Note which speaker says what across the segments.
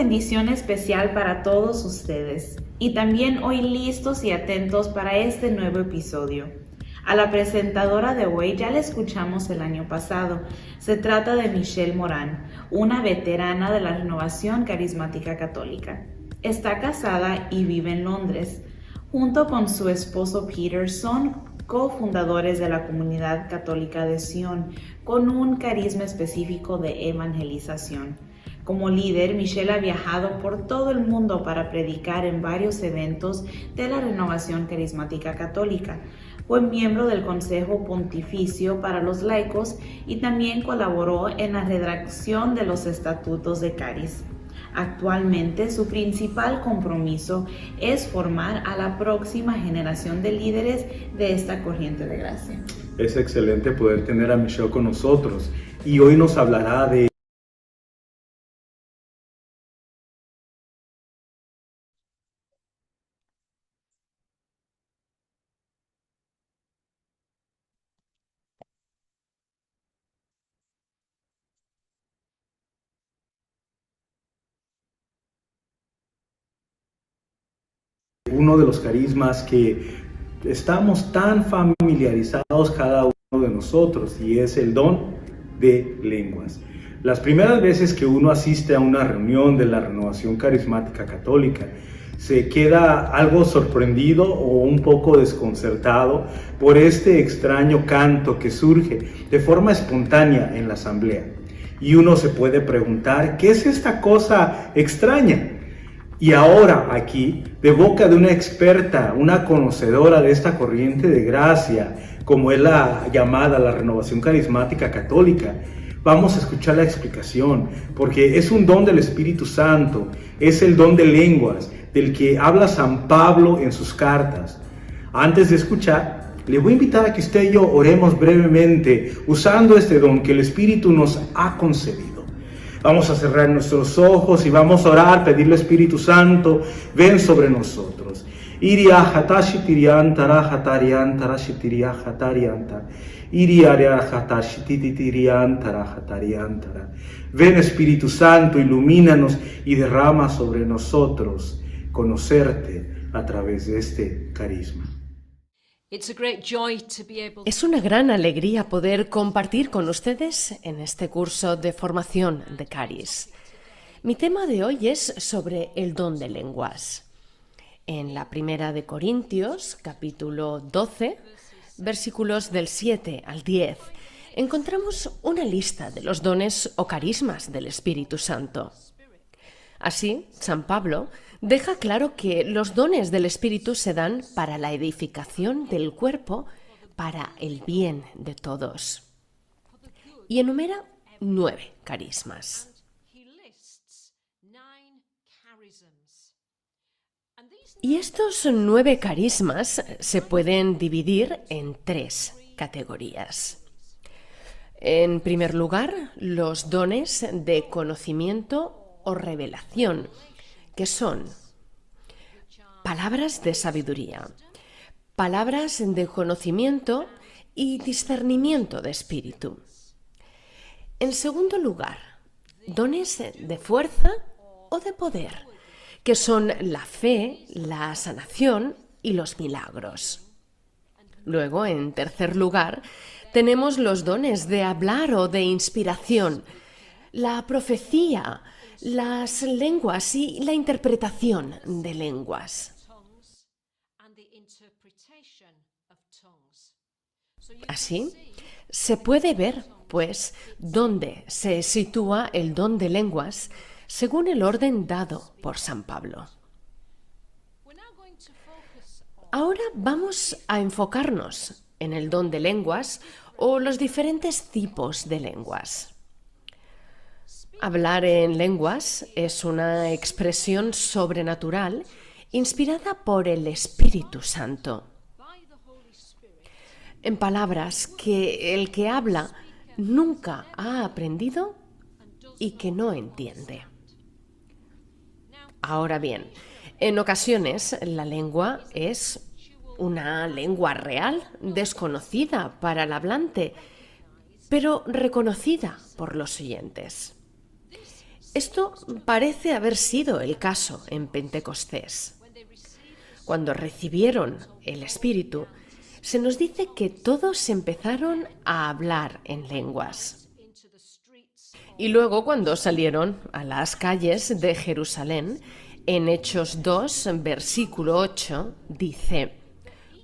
Speaker 1: bendición especial para todos ustedes y también hoy listos y atentos para este nuevo episodio. A la presentadora de hoy ya la escuchamos el año pasado. Se trata de Michelle Moran, una veterana de la Renovación Carismática Católica. Está casada y vive en Londres. Junto con su esposo Peter son cofundadores de la Comunidad Católica de Sion, con un carisma específico de evangelización. Como líder, Michelle ha viajado por todo el mundo para predicar en varios eventos de la Renovación Carismática Católica. Fue miembro del Consejo Pontificio para los Laicos y también colaboró en la redacción de los estatutos de Caris. Actualmente, su principal compromiso es formar a la próxima generación de líderes de esta corriente de gracia.
Speaker 2: Es excelente poder tener a Michelle con nosotros y hoy nos hablará de uno de los carismas que estamos tan familiarizados cada uno de nosotros, y es el don de lenguas. Las primeras veces que uno asiste a una reunión de la Renovación Carismática Católica, se queda algo sorprendido o un poco desconcertado por este extraño canto que surge de forma espontánea en la asamblea. Y uno se puede preguntar, ¿qué es esta cosa extraña? Y ahora aquí, de boca de una experta, una conocedora de esta corriente de gracia, como es la llamada la Renovación Carismática Católica, vamos a escuchar la explicación, porque es un don del Espíritu Santo, es el don de lenguas, del que habla San Pablo en sus cartas. Antes de escuchar, le voy a invitar a que usted y yo oremos brevemente, usando este don que el Espíritu nos ha concedido. Vamos a cerrar nuestros ojos y vamos a orar, pedirle Espíritu Santo, ven sobre nosotros. Iria hatashi tiriantara hatariantara shitiria hatarianta. Iria hatashi titiriantara hatariantara. Ven Espíritu Santo, ilumínanos y derrama sobre nosotros conocerte a través de este carisma.
Speaker 3: Es una gran alegría poder compartir con ustedes en este curso de formación de Caris. Mi tema de hoy es sobre el don de lenguas. En la primera de Corintios, capítulo 12, versículos del 7 al 10, encontramos una lista de los dones o carismas del Espíritu Santo. Así, San Pablo deja claro que los dones del Espíritu se dan para la edificación del cuerpo, para el bien de todos. Y enumera 9 carismas. Y estos 9 carismas se pueden dividir en 3 categorías. En primer lugar, los dones de conocimiento o revelación, que son palabras de sabiduría, palabras de conocimiento y discernimiento de espíritu. En segundo lugar, dones de fuerza o de poder, que son la fe, la sanación y los milagros. Luego, en tercer lugar, tenemos los dones de hablar o de inspiración, la profecía, las lenguas y la interpretación de lenguas. Así, se puede ver, pues, dónde se sitúa el don de lenguas según el orden dado por San Pablo. Ahora vamos a enfocarnos en el don de lenguas o los diferentes tipos de lenguas. Hablar en lenguas es una expresión sobrenatural inspirada por el Espíritu Santo. En palabras que el que habla nunca ha aprendido y que no entiende. Ahora bien, en ocasiones la lengua es una lengua real, desconocida para el hablante, pero reconocida por los oyentes. Esto parece haber sido el caso en Pentecostés. Cuando recibieron el Espíritu, se nos dice que todos empezaron a hablar en lenguas. Y luego, cuando salieron a las calles de Jerusalén, en Hechos 2, versículo 8, dice: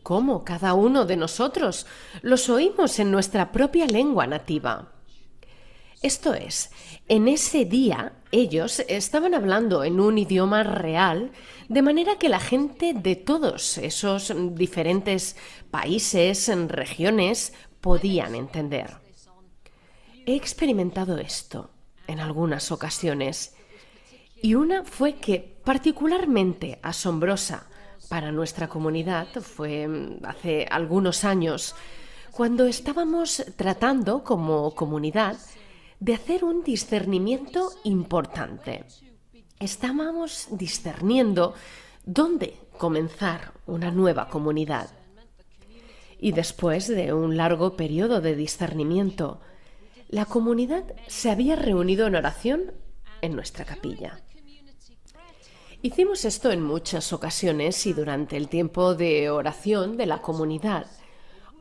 Speaker 3: ¿cómo cada uno de nosotros los oímos en nuestra propia lengua nativa? Esto es, en ese día ellos estaban hablando en un idioma real, de manera que la gente de todos esos diferentes países, regiones, podían entender. He experimentado esto en algunas ocasiones, y una fue que, particularmente asombrosa para nuestra comunidad, fue hace algunos años, cuando estábamos tratando como comunidad de hacer un discernimiento importante. Estábamos discerniendo dónde comenzar una nueva comunidad. Y después de un largo periodo de discernimiento, la comunidad se había reunido en oración en nuestra capilla. Hicimos esto en muchas ocasiones y durante el tiempo de oración de la comunidad,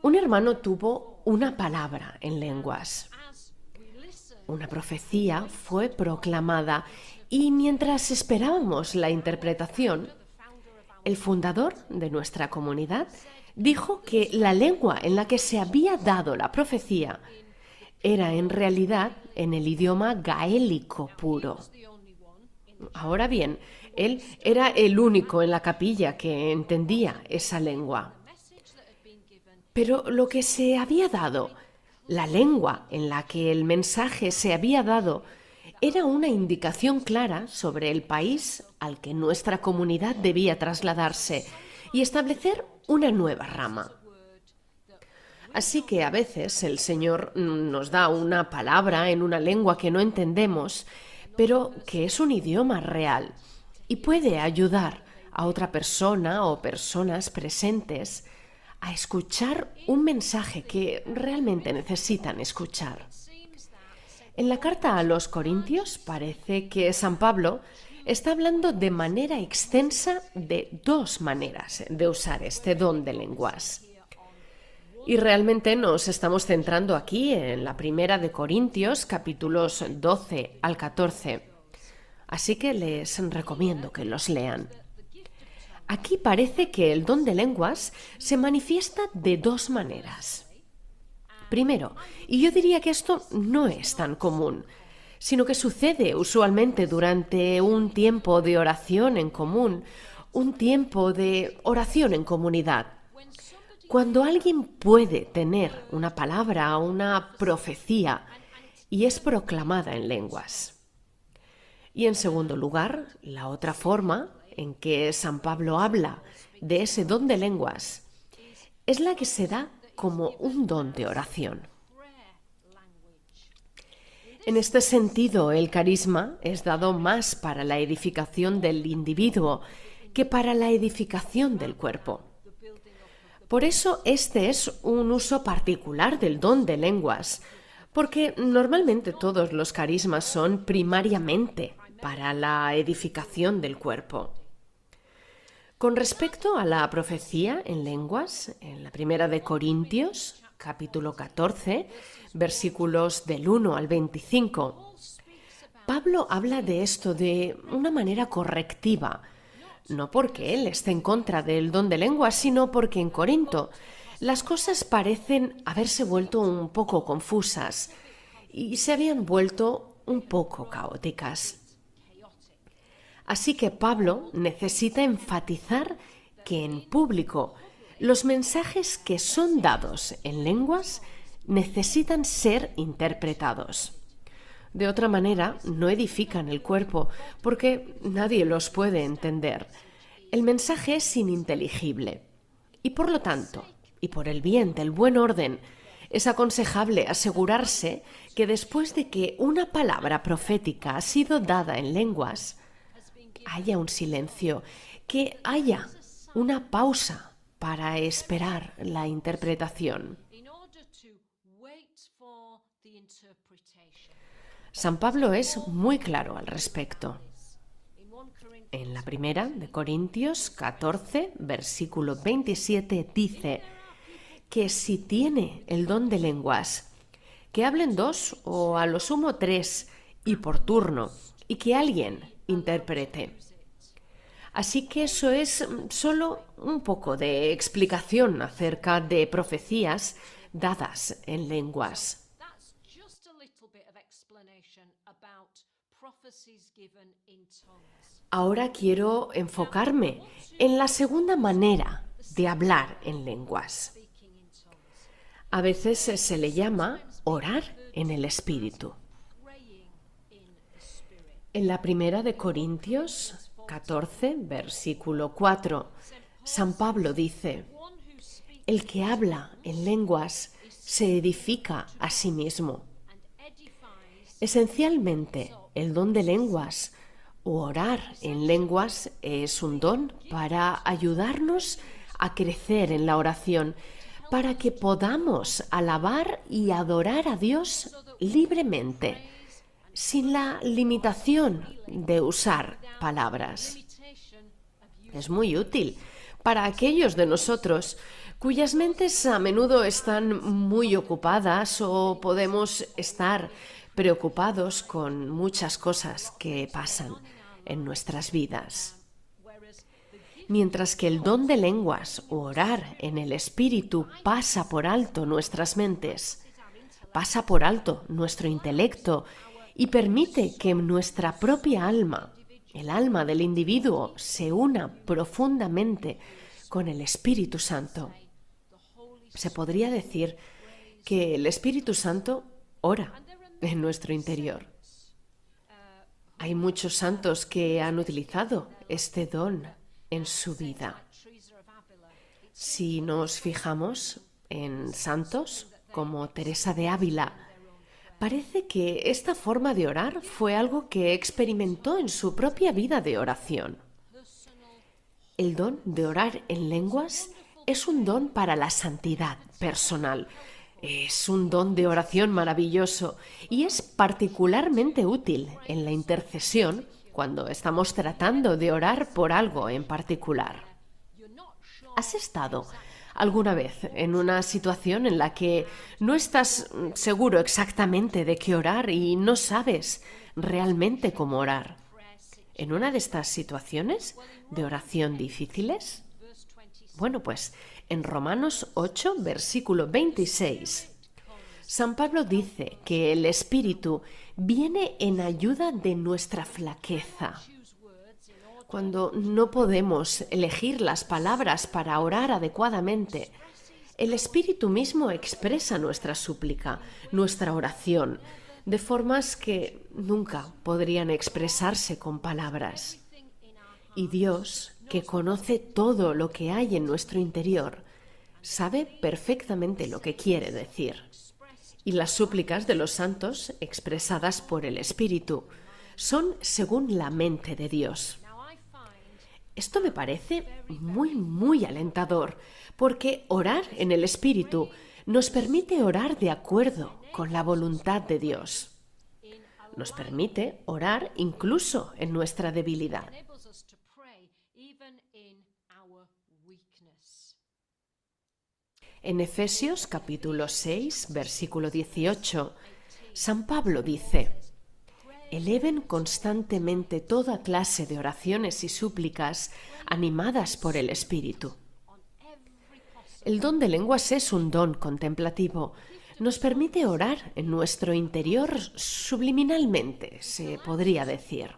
Speaker 3: un hermano tuvo una palabra en lenguas. Una profecía fue proclamada y mientras esperábamos la interpretación, el fundador de nuestra comunidad dijo que la lengua en la que se había dado la profecía era en realidad en el idioma gaélico puro. Ahora bien, él era el único en la capilla que entendía esa lengua. Pero lo que se había dado, la lengua en la que el mensaje se había dado, era una indicación clara sobre el país al que nuestra comunidad debía trasladarse y establecer una nueva rama. Así que a veces el Señor nos da una palabra en una lengua que no entendemos, pero que es un idioma real y puede ayudar a otra persona o personas presentes a escuchar un mensaje que realmente necesitan escuchar. En la carta a los Corintios parece que San Pablo está hablando de manera extensa de dos maneras de usar este don de lenguas. Y realmente nos estamos centrando aquí en la primera de Corintios, capítulos 12 al 14. Así que les recomiendo que los lean. Aquí parece que el don de lenguas se manifiesta de dos maneras. Primero, y yo diría que esto no es tan común, sino que sucede usualmente durante un tiempo de oración en común, un tiempo de oración en comunidad. Cuando alguien puede tener una palabra o una profecía y es proclamada en lenguas. Y en segundo lugar, la otra forma en que San Pablo habla de ese don de lenguas es la que se da como un don de oración. En este sentido, el carisma es dado más para la edificación del individuo que para la edificación del cuerpo. Por eso este es un uso particular del don de lenguas, porque normalmente todos los carismas son primariamente para la edificación del cuerpo. Con respecto a la profecía en lenguas, en la primera de Corintios, capítulo 14, versículos del 1 al 25, Pablo habla de esto de una manera correctiva, no porque él esté en contra del don de lenguas, sino porque en Corinto las cosas parecen haberse vuelto un poco confusas y se habían vuelto un poco caóticas. Así que Pablo necesita enfatizar que en público los mensajes que son dados en lenguas necesitan ser interpretados. De otra manera, no edifican el cuerpo porque nadie los puede entender. El mensaje es ininteligible. Y por lo tanto, y por el bien del buen orden, es aconsejable asegurarse que después de que una palabra profética ha sido dada en lenguas, haya un silencio, que haya una pausa para esperar la interpretación. San Pablo es muy claro al respecto. En la primera de Corintios 14, versículo 27, dice que si tiene el don de lenguas, que hablen 2 o a lo sumo 3 y por turno, y que alguien interprete. Así que eso es solo un poco de explicación acerca de profecías dadas en lenguas. Ahora quiero enfocarme en la segunda manera de hablar en lenguas. A veces se le llama orar en el Espíritu. En la primera de Corintios 14, versículo 4, San Pablo dice: el que habla en lenguas se edifica a sí mismo. Esencialmente, el don de lenguas o orar en lenguas es un don para ayudarnos a crecer en la oración, para que podamos alabar y adorar a Dios libremente, sin la limitación de usar palabras. Es muy útil para aquellos de nosotros cuyas mentes a menudo están muy ocupadas o podemos estar preocupados con muchas cosas que pasan en nuestras vidas. Mientras que el don de lenguas o orar en el Espíritu pasa por alto nuestras mentes, pasa por alto nuestro intelecto y permite que nuestra propia alma, el alma del individuo, se una profundamente con el Espíritu Santo. Se podría decir que el Espíritu Santo ora en nuestro interior. Hay muchos santos que han utilizado este don en su vida. Si nos fijamos en santos como Teresa de Ávila, parece que esta forma de orar fue algo que experimentó en su propia vida de oración. El don de orar en lenguas es un don para la santidad personal. Es un don de oración maravilloso y es particularmente útil en la intercesión cuando estamos tratando de orar por algo en particular. ¿Has estado alguna vez en una situación en la que no estás seguro exactamente de qué orar y no sabes realmente cómo orar? ¿En una de estas situaciones de oración difíciles? Bueno, pues en Romanos 8, versículo 26, San Pablo dice que el Espíritu viene en ayuda de nuestra flaqueza. Cuando no podemos elegir las palabras para orar adecuadamente, el Espíritu mismo expresa nuestra súplica, nuestra oración, de formas que nunca podrían expresarse con palabras. Y Dios, que conoce todo lo que hay en nuestro interior, sabe perfectamente lo que quiere decir. Y las súplicas de los santos, expresadas por el Espíritu, son según la mente de Dios. Esto me parece muy alentador, porque orar en el Espíritu nos permite orar de acuerdo con la voluntad de Dios. Nos permite orar incluso en nuestra debilidad. En Efesios capítulo 6, versículo 18, San Pablo dice: eleven constantemente toda clase de oraciones y súplicas animadas por el Espíritu. El don de lenguas es un don contemplativo. Nos permite orar en nuestro interior subliminalmente, se podría decir.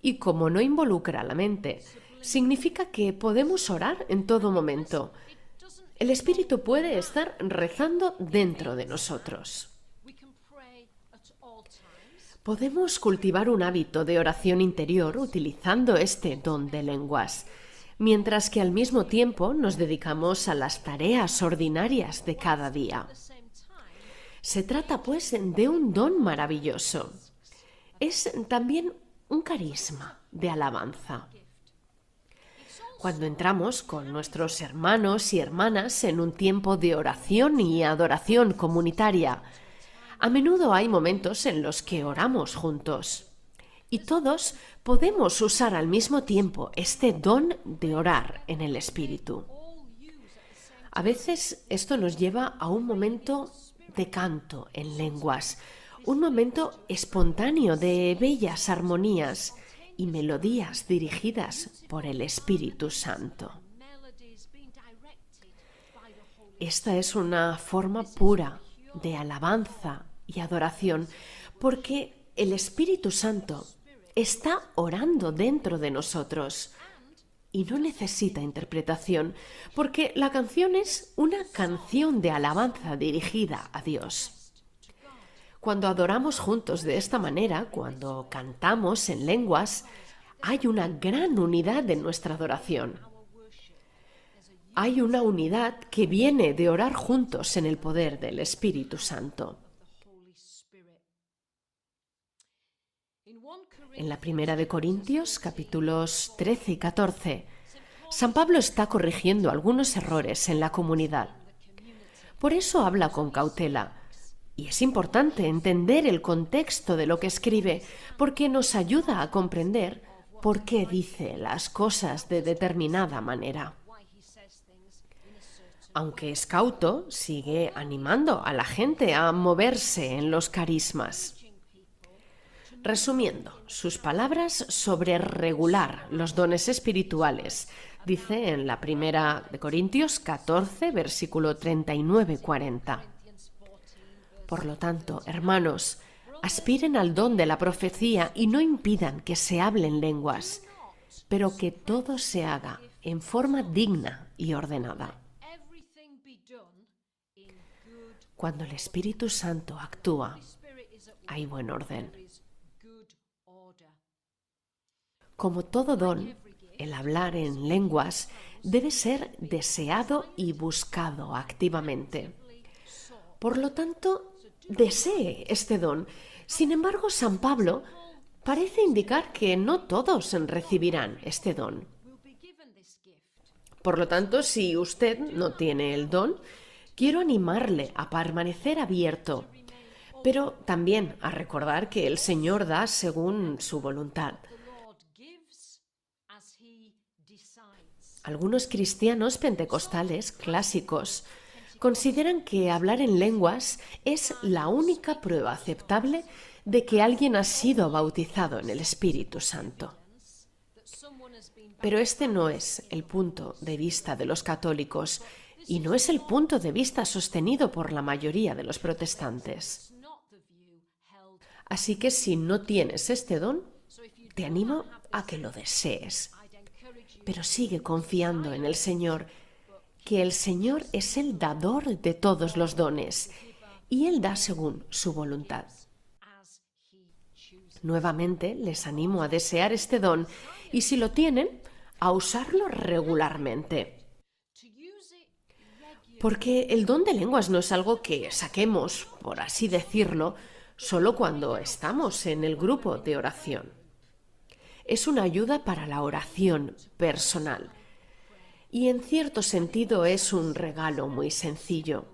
Speaker 3: Y como no involucra la mente, significa que podemos orar en todo momento. El Espíritu puede estar rezando dentro de nosotros. Podemos cultivar un hábito de oración interior utilizando este don de lenguas, mientras que al mismo tiempo nos dedicamos a las tareas ordinarias de cada día. Se trata, pues, de un don maravilloso. Es también un carisma de alabanza. Cuando entramos con nuestros hermanos y hermanas en un tiempo de oración y adoración comunitaria, A menudo hay momentos en los que oramos juntos y todos podemos usar al mismo tiempo este don de orar en el Espíritu. A veces esto nos lleva a un momento de canto en lenguas, un momento espontáneo de bellas armonías y melodías dirigidas por el Espíritu Santo. Esta es una forma pura de alabanza y adoración, porque el Espíritu Santo está orando dentro de nosotros y no necesita interpretación, porque la canción es una canción de alabanza dirigida a Dios. Cuando adoramos juntos de esta manera, cuando cantamos en lenguas, hay una gran unidad en nuestra adoración. Hay una unidad que viene de orar juntos en el poder del Espíritu Santo. En la primera de Corintios, capítulos 13 y 14, San Pablo está corrigiendo algunos errores en la comunidad. Por eso habla con cautela. Y es importante entender el contexto de lo que escribe, porque nos ayuda a comprender por qué dice las cosas de determinada manera. Aunque es cauto, sigue animando a la gente a moverse en los carismas. Resumiendo, sus palabras sobre regular los dones espirituales, dice en la primera de Corintios 14, versículo 39-40. Por lo tanto, hermanos, aspiren al don de la profecía y no impidan que se hablen lenguas, pero que todo se haga en forma digna y ordenada. Cuando el Espíritu Santo actúa, hay buen orden. Como todo don, el hablar en lenguas debe ser deseado y buscado activamente. Por lo tanto, desee este don. Sin embargo, San Pablo parece indicar que no todos recibirán este don. Por lo tanto, si usted no tiene el don, quiero animarle a permanecer abierto, pero también a recordar que el Señor da según su voluntad. Algunos cristianos pentecostales clásicos consideran que hablar en lenguas es la única prueba aceptable de que alguien ha sido bautizado en el Espíritu Santo. Pero este no es el punto de vista de los católicos y no es el punto de vista sostenido por la mayoría de los protestantes. Así que si no tienes este don, te animo a que lo desees. Pero sigue confiando en el Señor, que el Señor es el dador de todos los dones y Él da según su voluntad. Nuevamente les animo a desear este don y si lo tienen, a usarlo regularmente. Porque el don de lenguas no es algo que saquemos, por así decirlo, solo cuando estamos en el grupo de oración. Es una ayuda para la oración personal y en cierto sentido es un regalo muy sencillo.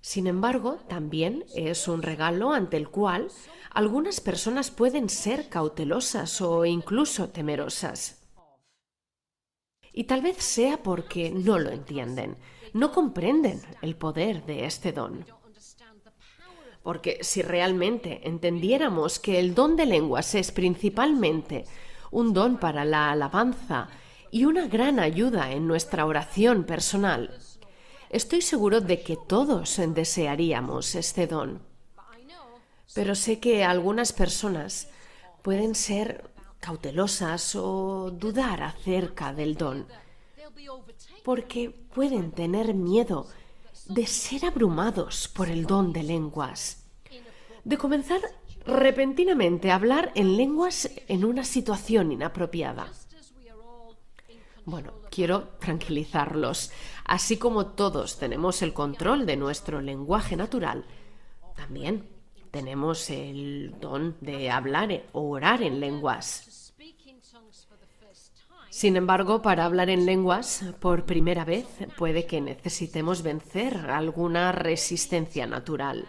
Speaker 3: Sin embargo, también es un regalo ante el cual algunas personas pueden ser cautelosas o incluso temerosas. Y tal vez sea porque no lo entienden, no comprenden el poder de este don. Porque si realmente entendiéramos que el don de lenguas es principalmente un don para la alabanza y una gran ayuda en nuestra oración personal, estoy seguro de que todos desearíamos este don. Pero sé que algunas personas pueden ser cautelosas o dudar acerca del don, porque pueden tener miedo de ser abrumados por el don de lenguas, de comenzar repentinamente a hablar en lenguas en una situación inapropiada. Bueno, quiero tranquilizarlos. Así como todos tenemos el control de nuestro lenguaje natural, también tenemos el don de hablar o orar en lenguas. Sin embargo, para hablar en lenguas por primera vez puede que necesitemos vencer alguna resistencia natural.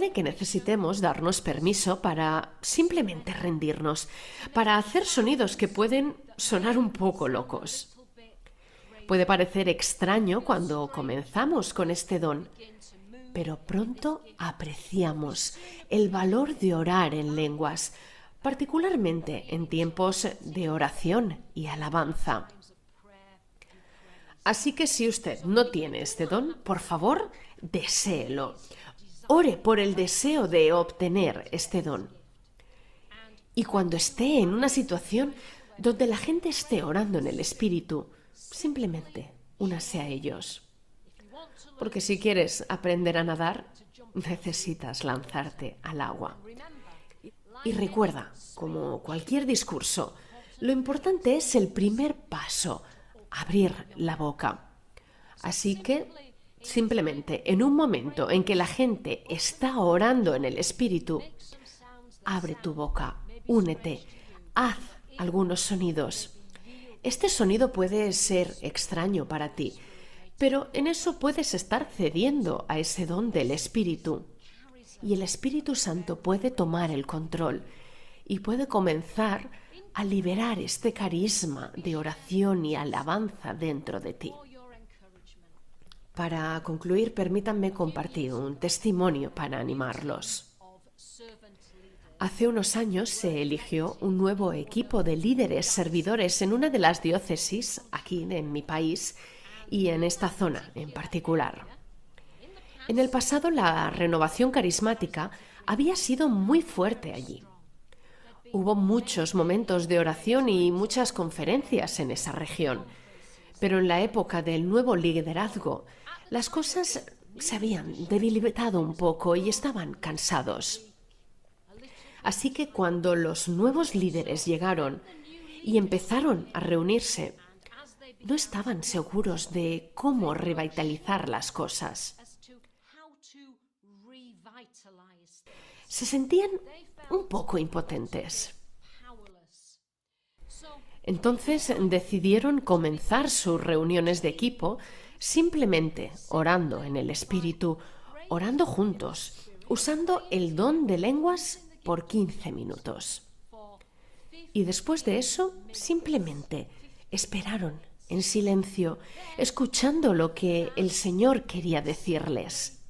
Speaker 3: Puede que necesitemos darnos permiso para simplemente rendirnos, para hacer sonidos que pueden sonar un poco locos. Puede parecer extraño cuando comenzamos con este don, pero pronto apreciamos el valor de orar en lenguas, particularmente en tiempos de oración y alabanza. Así que si usted no tiene este don, por favor, deséelo. Ore por el deseo de obtener este don. Y cuando esté en una situación donde la gente esté orando en el Espíritu, simplemente únase a ellos. Porque si quieres aprender a nadar, necesitas lanzarte al agua. Y recuerda, como cualquier discurso, lo importante es el primer paso, abrir la boca. Así que, simplemente, en un momento en que la gente está orando en el Espíritu, abre tu boca, únete, haz algunos sonidos. Este sonido puede ser extraño para ti, pero en eso puedes estar cediendo a ese don del Espíritu. Y el Espíritu Santo puede tomar el control y puede comenzar a liberar este carisma de oración y alabanza dentro de ti. Para concluir, permítanme compartir un testimonio para animarlos. Hace unos años se eligió un nuevo equipo de líderes servidores en una de las diócesis aquí en mi país y en esta zona en particular. En el pasado la renovación carismática había sido muy fuerte allí. Hubo muchos momentos de oración y muchas conferencias en esa región, pero en la época del nuevo liderazgo las cosas se habían debilitado un poco y estaban cansados. Así que cuando los nuevos líderes llegaron y empezaron a reunirse, no estaban seguros de cómo revitalizar las cosas. Se sentían un poco impotentes. Entonces decidieron comenzar sus reuniones de equipo simplemente orando en el Espíritu, orando juntos, usando el don de lenguas por 15 minutos. Y después de eso, simplemente esperaron en silencio, escuchando lo que el Señor quería decirles.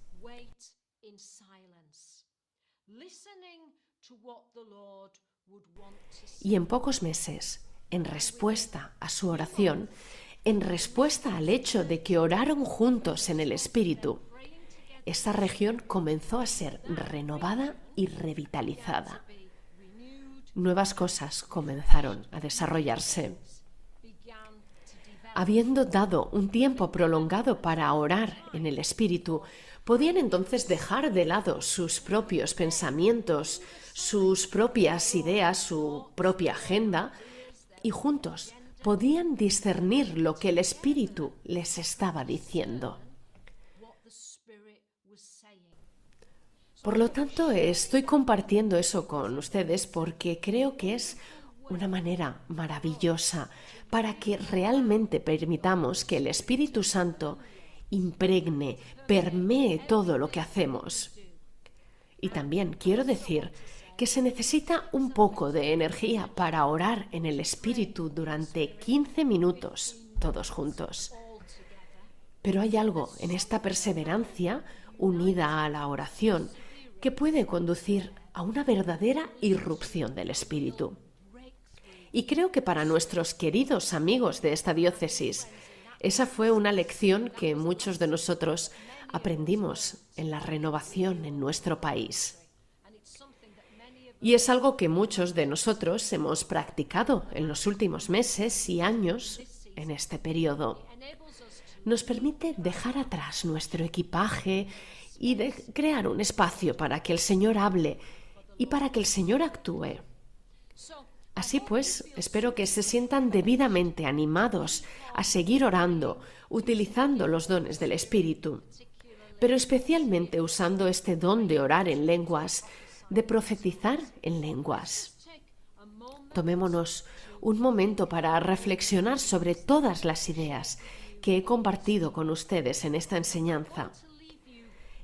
Speaker 3: Y en pocos meses, en respuesta a su oración, en respuesta al hecho de que oraron juntos en el Espíritu, esa región comenzó a ser renovada y revitalizada. Nuevas cosas comenzaron a desarrollarse. Habiendo dado un tiempo prolongado para orar en el Espíritu, podían entonces dejar de lado sus propios pensamientos, sus propias ideas, su propia agenda, y juntos podían discernir lo que el Espíritu les estaba diciendo. Por lo tanto, estoy compartiendo eso con ustedes porque creo que es una manera maravillosa para que realmente permitamos que el Espíritu Santo impregne, permee todo lo que hacemos. Y también quiero decir que se necesita un poco de energía para orar en el Espíritu durante 15 minutos, todos juntos. Pero hay algo en esta perseverancia unida a la oración que puede conducir a una verdadera irrupción del Espíritu. Y creo que para nuestros queridos amigos de esta diócesis, esa fue una lección que muchos de nosotros aprendimos en la renovación en nuestro país. Y es algo que muchos de nosotros hemos practicado en los últimos meses y años en este periodo. Nos permite dejar atrás nuestro equipaje y crear un espacio para que el Señor hable y para que el Señor actúe. Así pues, espero que se sientan debidamente animados a seguir orando, utilizando los dones del Espíritu, pero especialmente usando este don de orar en lenguas, de profetizar en lenguas. Tomémonos un momento para reflexionar sobre todas las ideas que he compartido con ustedes en esta enseñanza.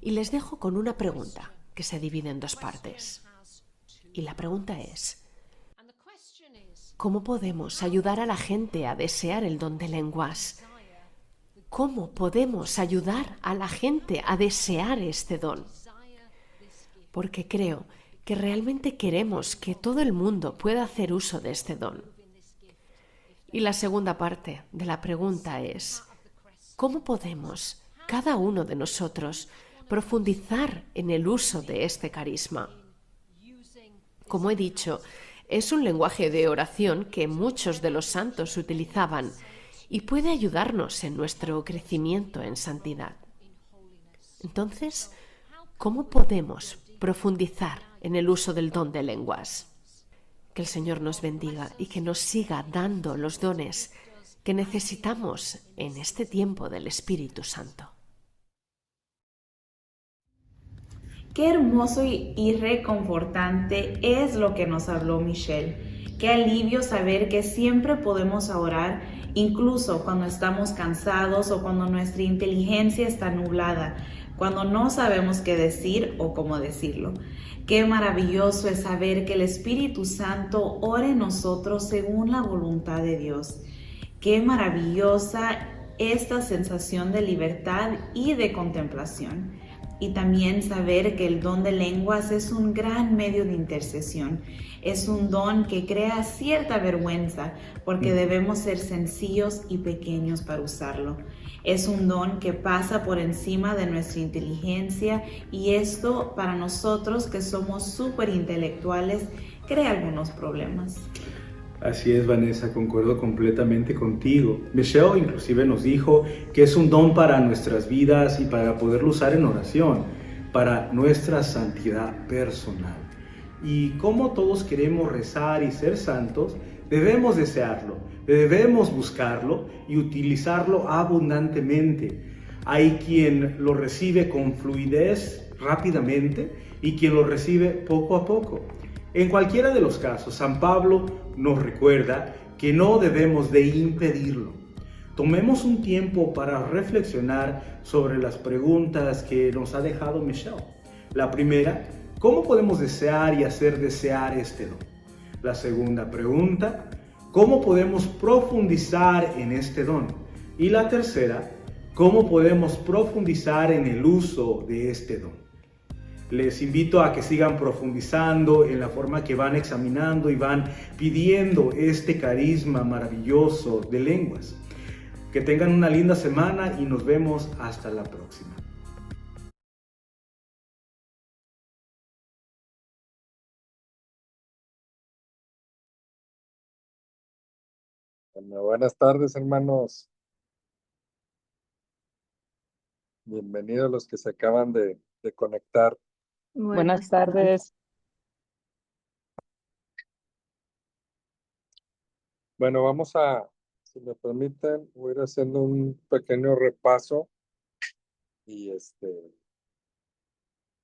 Speaker 3: Y les dejo con una pregunta que se divide en dos partes. Y la pregunta es, ¿cómo podemos ayudar a la gente a desear el don de lenguas? ¿Cómo podemos ayudar a la gente a desear este don? Porque creo que realmente queremos que todo el mundo pueda hacer uso de este don. Y la segunda parte de la pregunta es, ¿cómo podemos, cada uno de nosotros, profundizar en el uso de este carisma? Como he dicho, es un lenguaje de oración que muchos de los santos utilizaban y puede ayudarnos en nuestro crecimiento en santidad. Entonces, ¿cómo podemos profundizar en el uso del don de lenguas? Que el Señor nos bendiga y que nos siga dando los dones que necesitamos en este tiempo del Espíritu Santo.
Speaker 1: Qué hermoso y reconfortante es lo que nos habló Michelle. Qué alivio saber que siempre podemos orar, incluso cuando estamos cansados o cuando nuestra inteligencia está nublada, cuando no sabemos qué decir o cómo decirlo. Qué maravilloso es saber que el Espíritu Santo ora en nosotros según la voluntad de Dios. Qué maravillosa esta sensación de libertad y de contemplación. Y también saber que el don de lenguas es un gran medio de intercesión. Es un don que crea cierta vergüenza porque debemos ser sencillos y pequeños para usarlo. Es un don que pasa por encima de nuestra inteligencia y esto para nosotros que somos súper intelectuales crea algunos problemas.
Speaker 2: Así es, Vanessa, concuerdo completamente contigo. Michelle inclusive nos dijo que es un don para nuestras vidas y para poderlo usar en oración, para nuestra santidad personal. Y como todos queremos rezar y ser santos, debemos desearlo, debemos buscarlo y utilizarlo abundantemente. Hay quien lo recibe con fluidez rápidamente y quien lo recibe poco a poco. En cualquiera de los casos, San Pablo nos recuerda que no debemos de impedirlo. Tomemos un tiempo para reflexionar sobre las preguntas que nos ha dejado Michelle. La primera, ¿cómo podemos desear y hacer desear este don? La segunda pregunta, ¿cómo podemos profundizar en este don? Y la tercera, ¿cómo podemos profundizar en el uso de este don? Les invito a que sigan profundizando en la forma que van examinando y van pidiendo este carisma maravilloso de lenguas. Que tengan una linda semana y nos vemos hasta la próxima.
Speaker 4: Bueno, buenas tardes, hermanos. Bienvenidos los que se acaban de conectar.
Speaker 5: Buenas tardes.
Speaker 4: Bueno, vamos a, si me permiten, voy a ir haciendo un pequeño repaso y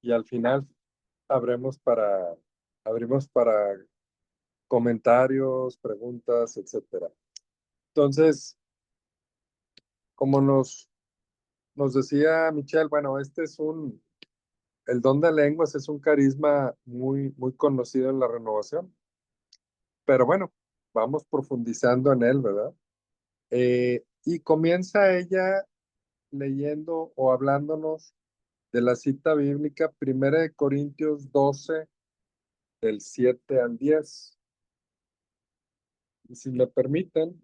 Speaker 4: y al final abrimos para comentarios, preguntas, etcétera. Entonces, como nos decía Michelle, bueno, el don de lenguas es un carisma muy conocido en la renovación. Pero bueno, vamos profundizando en él, ¿verdad? Y comienza ella leyendo o hablándonos de la cita bíblica, 1 Corintios 12, del 7 al 10. Y si me permiten,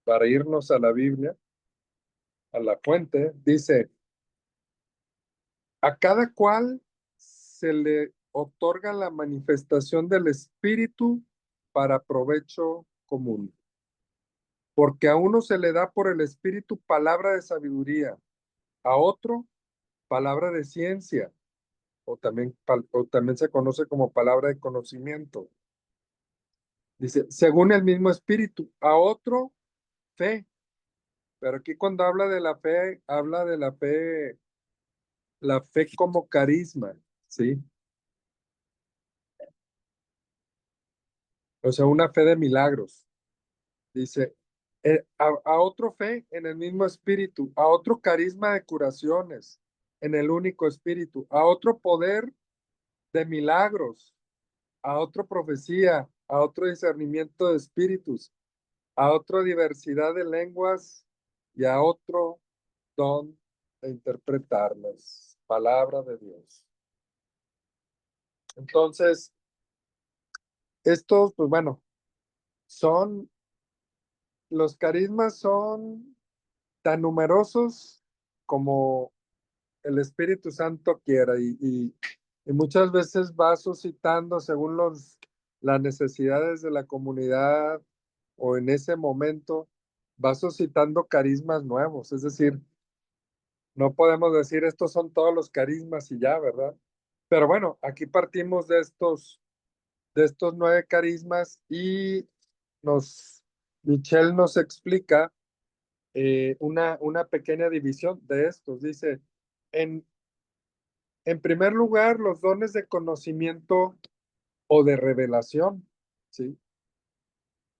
Speaker 4: para irnos a la Biblia, a la fuente, dice, a cada cual se le otorga la manifestación del Espíritu para provecho común. Porque a uno se le da por el Espíritu palabra de sabiduría, a otro palabra de ciencia, o también se conoce como palabra de conocimiento. Dice, según el mismo Espíritu, a otro fe. Pero aquí cuando habla de la fe como carisma, ¿sí? O sea, una fe de milagros. Dice, a otro fe en el mismo Espíritu, a otro carisma de curaciones, en el único espíritu, a otro poder de milagros, a otra profecía, a otro discernimiento de espíritus, a otra diversidad de lenguas y a otro don de interpretarlas. Palabra de Dios. Entonces, estos, pues bueno, los carismas son tan numerosos como el Espíritu Santo quiera y muchas veces va suscitando según las necesidades de la comunidad o en ese momento va suscitando carismas nuevos. Es decir, no podemos decir estos son todos los carismas y ya, ¿verdad? Pero bueno, aquí partimos de estos 9 carismas y Michelle nos explica una pequeña división de estos. Dice, en, en primer lugar, los dones de conocimiento o de revelación, ¿sí?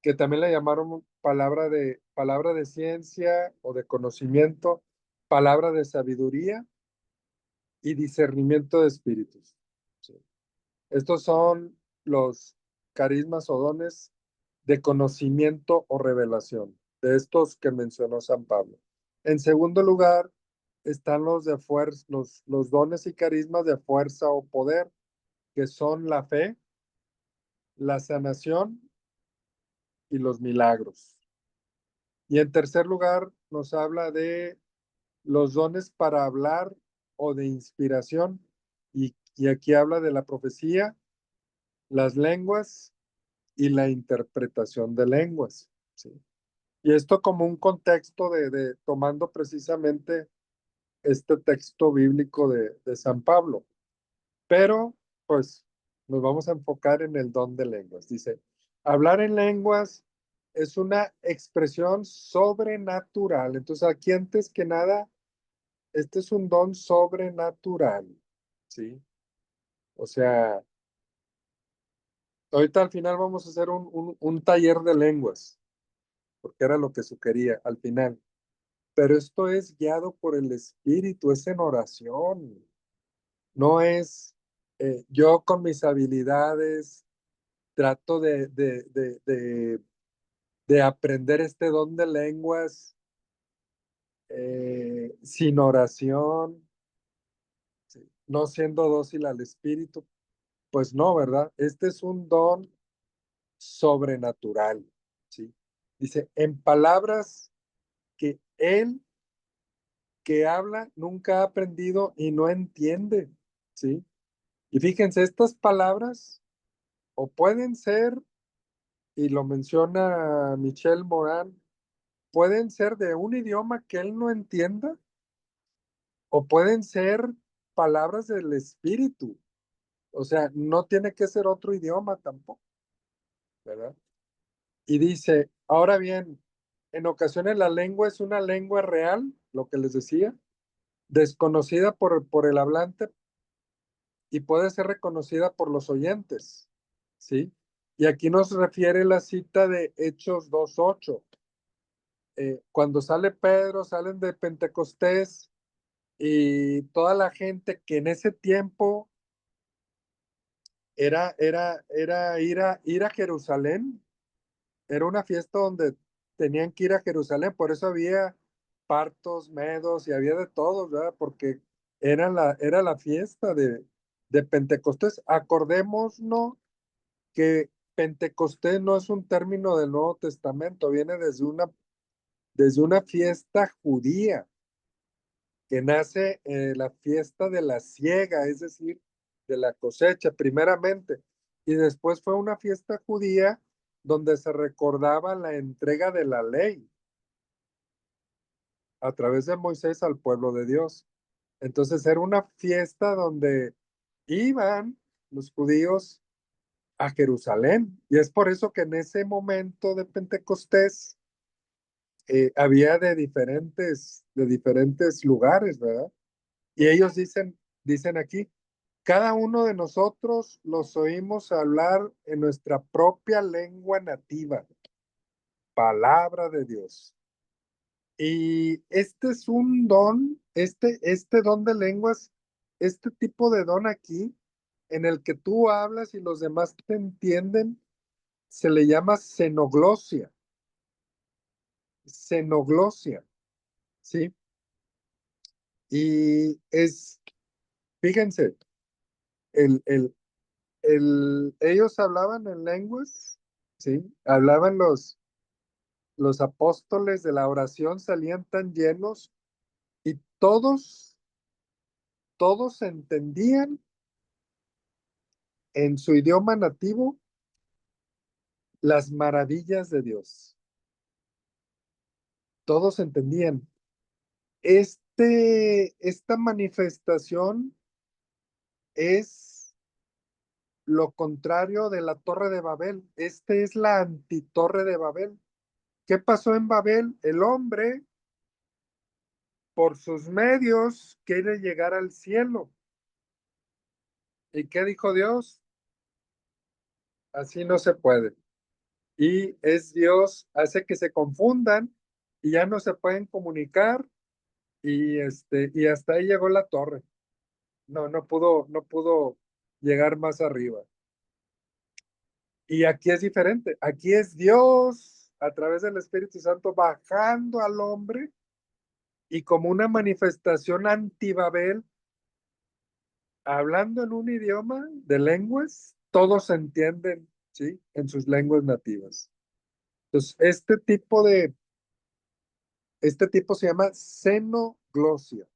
Speaker 4: Que también le llamaron palabra de ciencia o de conocimiento, palabra de sabiduría y discernimiento de espíritus. ¿Sí? Estos son los carismas o dones de conocimiento o revelación, de estos que mencionó San Pablo. En segundo lugar, están los de fuerza, los dones y carismas de fuerza o poder, que son la fe, la sanación y los milagros. Y en tercer lugar, nos habla de los dones para hablar o de inspiración. Y aquí habla de la profecía, las lenguas y la interpretación de lenguas. ¿Sí? Y esto como un contexto tomando precisamente este texto bíblico de San Pablo. Pero, pues, nos vamos a enfocar en el don de lenguas. Dice, hablar en lenguas es una expresión sobrenatural. Entonces, aquí antes que nada, este es un don sobrenatural, ¿sí? O sea, ahorita al final vamos a hacer un taller de lenguas, porque era lo que sugería al final. Pero esto es guiado por el Espíritu, es en oración. No es yo con mis habilidades trato de aprender este don de lenguas sin oración, ¿sí? No siendo dócil al Espíritu. Pues no, ¿verdad? Este es un don sobrenatural, ¿sí? Dice, en palabras que él que habla nunca ha aprendido y no entiende, ¿sí? Y fíjense, estas palabras o pueden ser, y lo menciona Michel Moran, pueden ser de un idioma que él no entienda o pueden ser palabras del espíritu. O sea, no tiene que ser otro idioma tampoco, ¿verdad? Y dice, ahora bien, en ocasiones la lengua es una lengua real, lo que les decía, desconocida por el hablante y puede ser reconocida por los oyentes, ¿sí? Y aquí nos refiere la cita de Hechos 2:8. Cuando sale Pedro, salen de Pentecostés y toda la gente que en ese tiempo era ir a Jerusalén, era una fiesta donde tenían que ir a Jerusalén, por eso había partos, medos y había de todos, ¿verdad? Porque era la fiesta de Pentecostés. Acordémonos que Pentecostés no es un término del Nuevo Testamento, viene desde una fiesta judía que nace la fiesta de la siega, es decir, de la cosecha, primeramente. Y después fue una fiesta judía donde se recordaba la entrega de la ley a través de Moisés al pueblo de Dios. Entonces era una fiesta donde iban los judíos a Jerusalén. Y es por eso que en ese momento de Pentecostés había de diferentes lugares, ¿verdad? Y ellos dicen aquí, cada uno de nosotros los oímos hablar en nuestra propia lengua nativa, palabra de Dios. Y este es un don este don de lenguas, este tipo de don aquí, en el que tú hablas y los demás te entienden, se le llama xenoglosia. Xenoglosia, ¿sí? Y fíjense, ellos hablaban en lenguas, ¿sí? Hablaban los apóstoles de la oración, salían tan llenos y todos entendían en su idioma nativo las maravillas de Dios. Todos entendían. Esta manifestación es lo contrario de la Torre de Babel. Es la antitorre de Babel. ¿Qué pasó en Babel? El hombre, por sus medios, quiere llegar al cielo. ¿Y qué dijo Dios? Así no se puede. Y es Dios, hace que se confundan y ya no se pueden comunicar y hasta ahí llegó la torre. No pudo llegar más arriba. Y aquí es diferente. Aquí es Dios a través del Espíritu Santo bajando al hombre y como una manifestación anti-Babel, hablando en un idioma de lenguas, todos se entienden, ¿sí? En sus lenguas nativas. Entonces, este tipo se llama xenoglosia.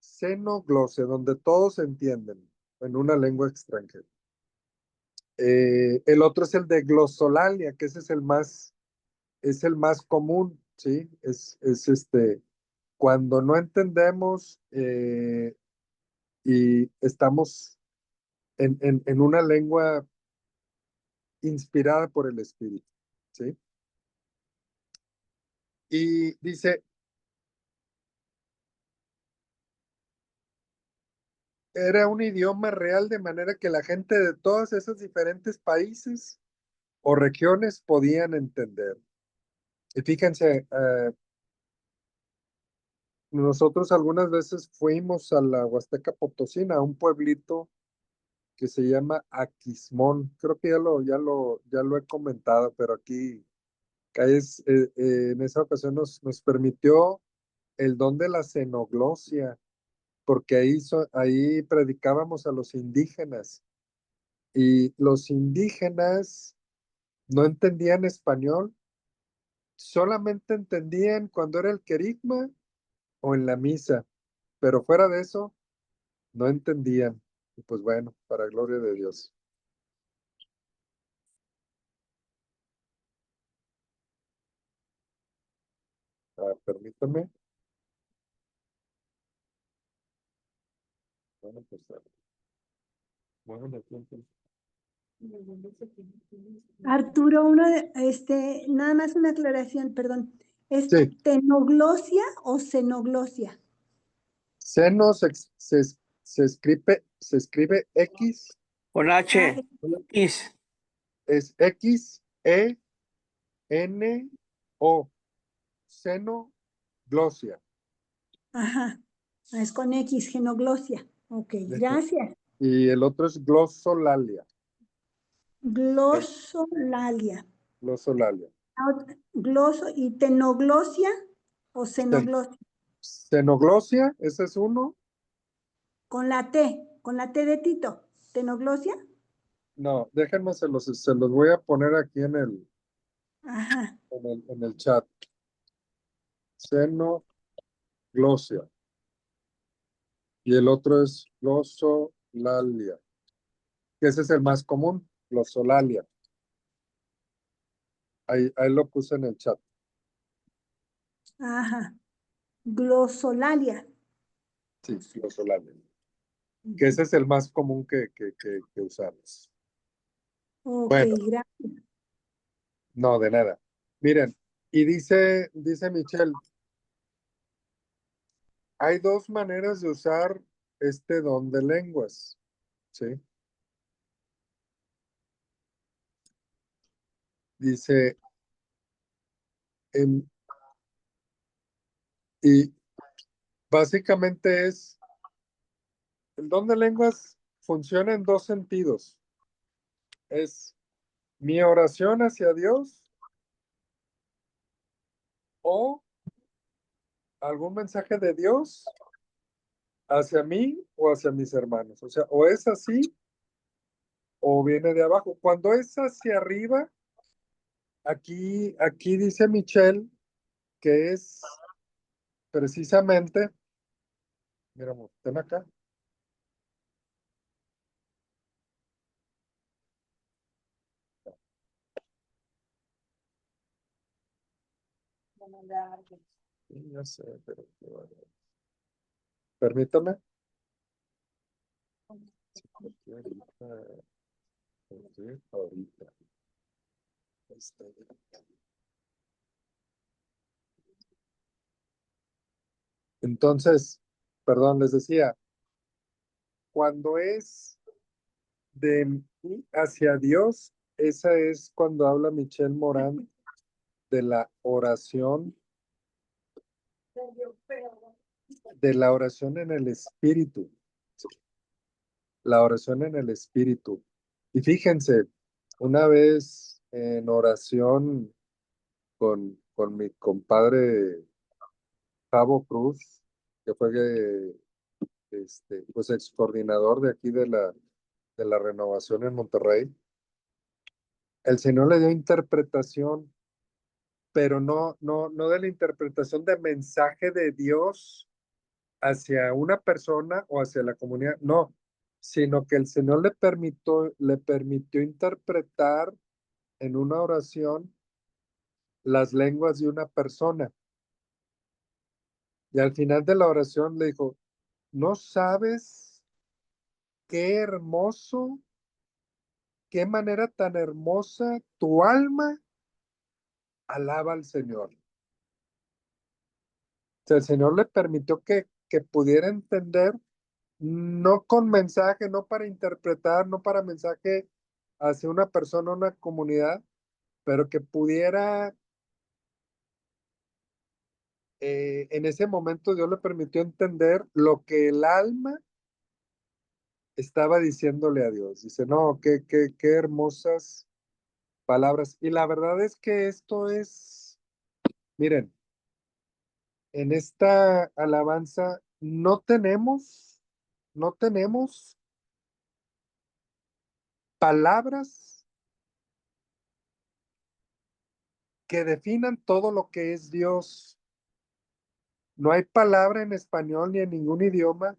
Speaker 4: Xenoglosia, donde todos se entienden en una lengua extranjera. El otro es el de glosolalia, que ese es el más común, ¿sí? Cuando no entendemos y estamos en una lengua inspirada por el Espíritu, ¿sí? Y dice, era un idioma real de manera que la gente de todos esos diferentes países o regiones podían entender. Y fíjense, nosotros algunas veces fuimos a la Huasteca Potosina, a un pueblito que se llama Aquismón. Creo que ya lo he comentado, pero aquí en esa ocasión nos permitió el don de la xenoglosia, porque ahí predicábamos a los indígenas y los indígenas no entendían español, solamente entendían cuando era el querigma o en la misa, pero fuera de eso no entendían. Y pues bueno, para gloria de Dios. Permítame. Bueno, pues, bueno,
Speaker 6: Arturo, nada más una aclaración, perdón. ¿Es
Speaker 4: sí,
Speaker 6: tenoglosia o xenoglosia?
Speaker 4: seno se escribe X,
Speaker 7: Con
Speaker 6: Ah,
Speaker 7: H, X.
Speaker 4: es Xeno, seno, glosia.
Speaker 6: ajá, es con X, genoglosia. Ok, gracias.
Speaker 4: Y el otro es glosolalia.
Speaker 6: Glosolalia.
Speaker 4: Glosolalia.
Speaker 6: Gloso y tenoglosia o xenoglosia.
Speaker 4: Xenoglosia, ese es uno.
Speaker 6: Con la T de Tito. ¿Tenoglosia?
Speaker 4: No, déjenme, se los voy a poner aquí en el,
Speaker 6: Ajá.
Speaker 4: en el chat. Xenoglosia. Y el otro es glosolalia, que ese es el más común, glosolalia. Ahí lo puse en el chat.
Speaker 6: Ajá. Glosolalia.
Speaker 4: Sí, glosolalia. Que ese es el más común que usamos.
Speaker 6: Ok,
Speaker 4: Bueno,
Speaker 6: gracias.
Speaker 4: no, de nada. Miren, y dice Michelle, hay dos maneras de usar este don de lenguas, ¿sí? Dice, em, y básicamente el don de lenguas funciona en dos sentidos. Es mi oración hacia Dios o algún mensaje de Dios hacia mí o hacia mis hermanos. O sea, o es así o viene de abajo. Cuando es hacia arriba, aquí dice Michelle que es precisamente, mira, amor, ven acá. Sí, ya sé, pero qué bárbaro. Permítame. Sí, porque ahorita. Este, Entonces, perdón, les decía, cuando es de mí hacia Dios, esa es cuando habla Michelle Morán de la oración en el espíritu, la oración en el espíritu. Y fíjense, una vez en oración con mi compadre Javo Cruz, que fue pues ex coordinador de aquí de la renovación en Monterrey, el Señor le dio interpretación, pero no de la interpretación de mensaje de Dios hacia una persona o hacia la comunidad, no, sino que el Señor le permitió interpretar en una oración las lenguas de una persona. Y al final de la oración le dijo, no sabes qué hermoso, qué manera tan hermosa tu alma alaba al Señor. O sea, el Señor le permitió que pudiera entender, no con mensaje, no para interpretar, no para mensaje hacia una persona, una comunidad, pero que pudiera, en ese momento Dios le permitió entender lo que el alma estaba diciéndole a Dios. Dice, no, qué hermosas palabras. Y la verdad es que esto es, miren, en esta alabanza no tenemos palabras que definan todo lo que es Dios. No hay palabra en español ni en ningún idioma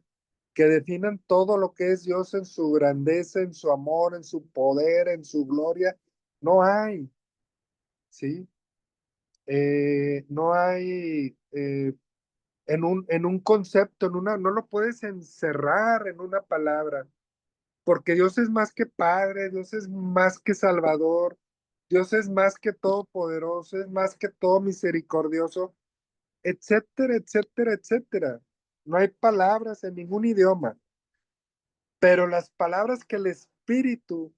Speaker 4: que definan todo lo que es Dios en su grandeza, en su amor, en su poder, en su gloria. No hay, ¿sí? No hay en un concepto, no lo puedes encerrar en una palabra, porque Dios es más que Padre, Dios es más que Salvador, Dios es más que todopoderoso, es más que todo misericordioso, etcétera, etcétera, etcétera. No hay palabras en ningún idioma, pero las palabras que el Espíritu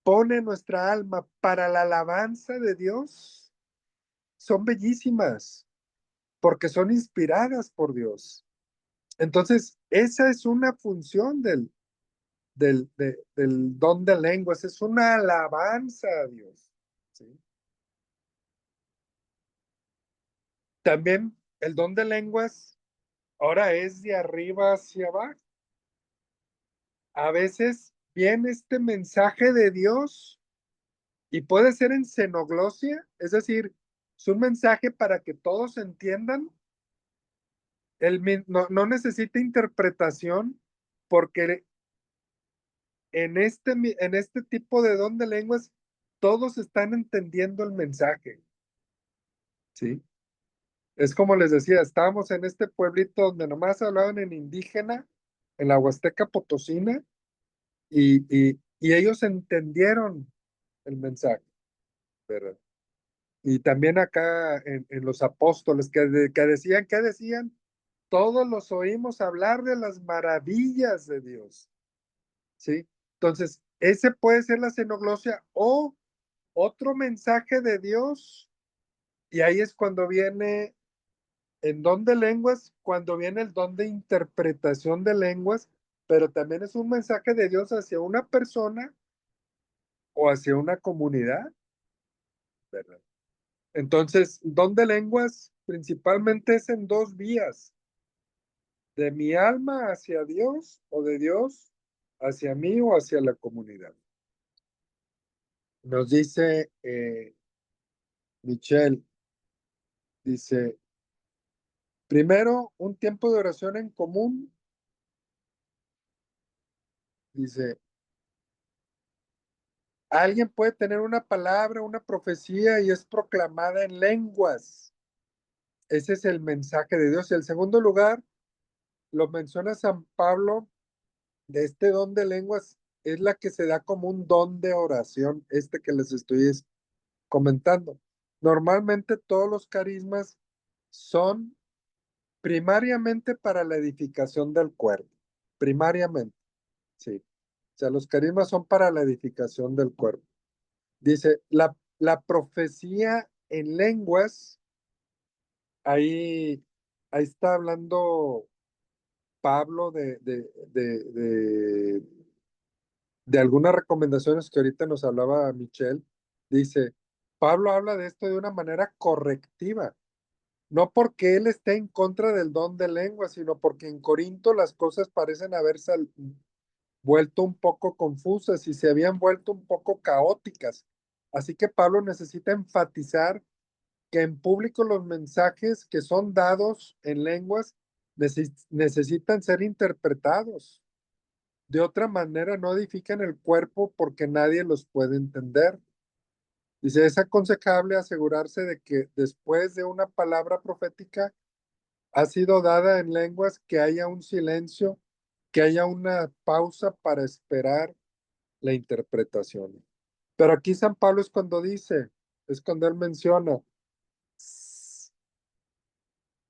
Speaker 4: pone en nuestra alma para la alabanza de Dios son bellísimas, porque son inspiradas por Dios. Entonces, esa es una función del don de lenguas, es una alabanza a Dios, ¿sí? También el don de lenguas ahora es de arriba hacia abajo. A veces viene este mensaje de Dios y puede ser en xenoglosia, es decir, es un mensaje para que todos entiendan. No necesita interpretación porque en este tipo de don de lenguas todos están entendiendo el mensaje, ¿sí? Es como les decía, estábamos en este pueblito donde nomás hablaban en indígena, en la Huasteca Potosina, y ellos entendieron el mensaje, ¿verdad? Y también acá en los apóstoles que decían, ¿qué decían? Todos los oímos hablar de las maravillas de Dios, ¿sí? Entonces, ese puede ser la xenoglosia o otro mensaje de Dios, y ahí es cuando viene en don de lenguas, cuando viene el don de interpretación de lenguas, pero también es un mensaje de Dios hacia una persona o hacia una comunidad, ¿verdad? Entonces, don de lenguas principalmente es en dos vías, de mi alma hacia Dios o de Dios hacia mí o hacia la comunidad. Nos dice Michelle, dice, primero, un tiempo de oración en común, dice, alguien puede tener una palabra, una profecía y es proclamada en lenguas. Ese es el mensaje de Dios. Y el segundo lugar, lo menciona San Pablo, de este don de lenguas, es la que se da como un don de oración, este que les estoy comentando. Normalmente todos los carismas son primariamente para la edificación del cuerpo. Primariamente, sí. O sea, los carismas son para la edificación del cuerpo. Dice, la profecía en lenguas, ahí, ahí está hablando Pablo de algunas recomendaciones que ahorita nos hablaba Michelle. Dice, Pablo habla de esto de una manera correctiva, no porque él esté en contra del don de lenguas, sino porque en Corinto las cosas parecen haberse vuelto un poco confusas y se habían vuelto un poco caóticas. Así que Pablo necesita enfatizar que en público los mensajes que son dados en lenguas necesitan ser interpretados. De otra manera no edifican el cuerpo porque nadie los puede entender. Dice, es aconsejable asegurarse de que después de una palabra profética ha sido dada en lenguas, que haya un silencio, que haya una pausa para esperar la interpretación. Pero aquí San Pablo es cuando dice, es cuando él menciona,